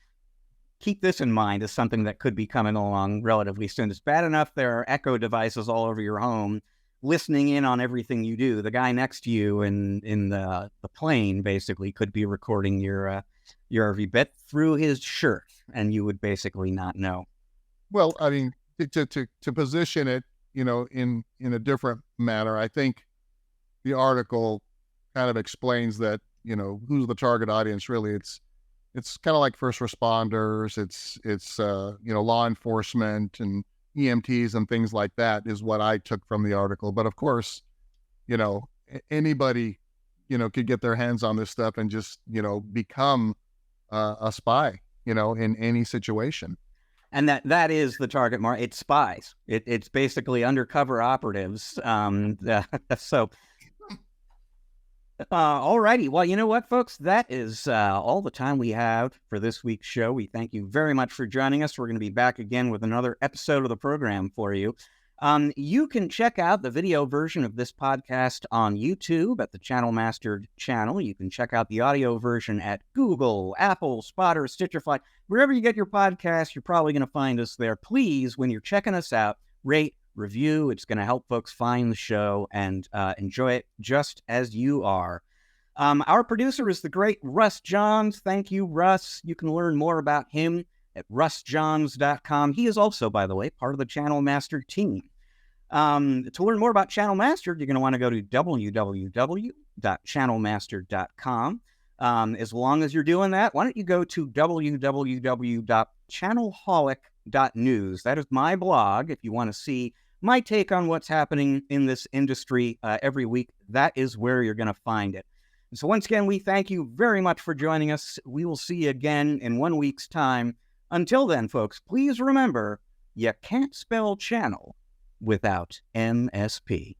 [SPEAKER 1] keep this in mind as something that could be coming along relatively soon. It's bad enough there are echo devices all over your home, listening in on everything you do. The guy next to you in the plane basically could be recording your every bit through his shirt, and you would basically not know.
[SPEAKER 2] Well, I mean, to position it, in a different manner, I think the article kind of explains that, who's the target audience really. It's kind of like first responders. It's law enforcement and EMTs and things like that is what I took from the article. But of course, anybody could get their hands on this stuff and just, become a spy, in any situation.
[SPEAKER 1] And that is the target market. It's spies. It's basically undercover operatives. So, all righty. Well, you know what, folks? That is all the time we have for this week's show. We thank you very much for joining us. We're going to be back again with another episode of the program for you. You can check out the video version of this podcast on YouTube at the Channel Mastered channel. You can check out the audio version at Google, Apple, Spotter, Stitcher Fly. Wherever you get your podcast, you're probably going to find us there. Please, when you're checking us out, rate, review. It's going to help folks find the show and enjoy it just as you are. Our producer is the great Russ Johns. Thank you, Russ. You can learn more about him at russjohns.com. He is also, by the way, part of the Channel Mastered team. To learn more about Channel Mastered, you're going to want to go to www.channelmastered.com. As long as you're doing that, why don't you go to www.channelholic.news. That is my blog. If you want to see my take on what's happening in this industry every week, that is where you're going to find it. And so once again, we thank you very much for joining us. We will see you again in 1 week's time. Until then, folks, please remember, you can't spell channel without MSP.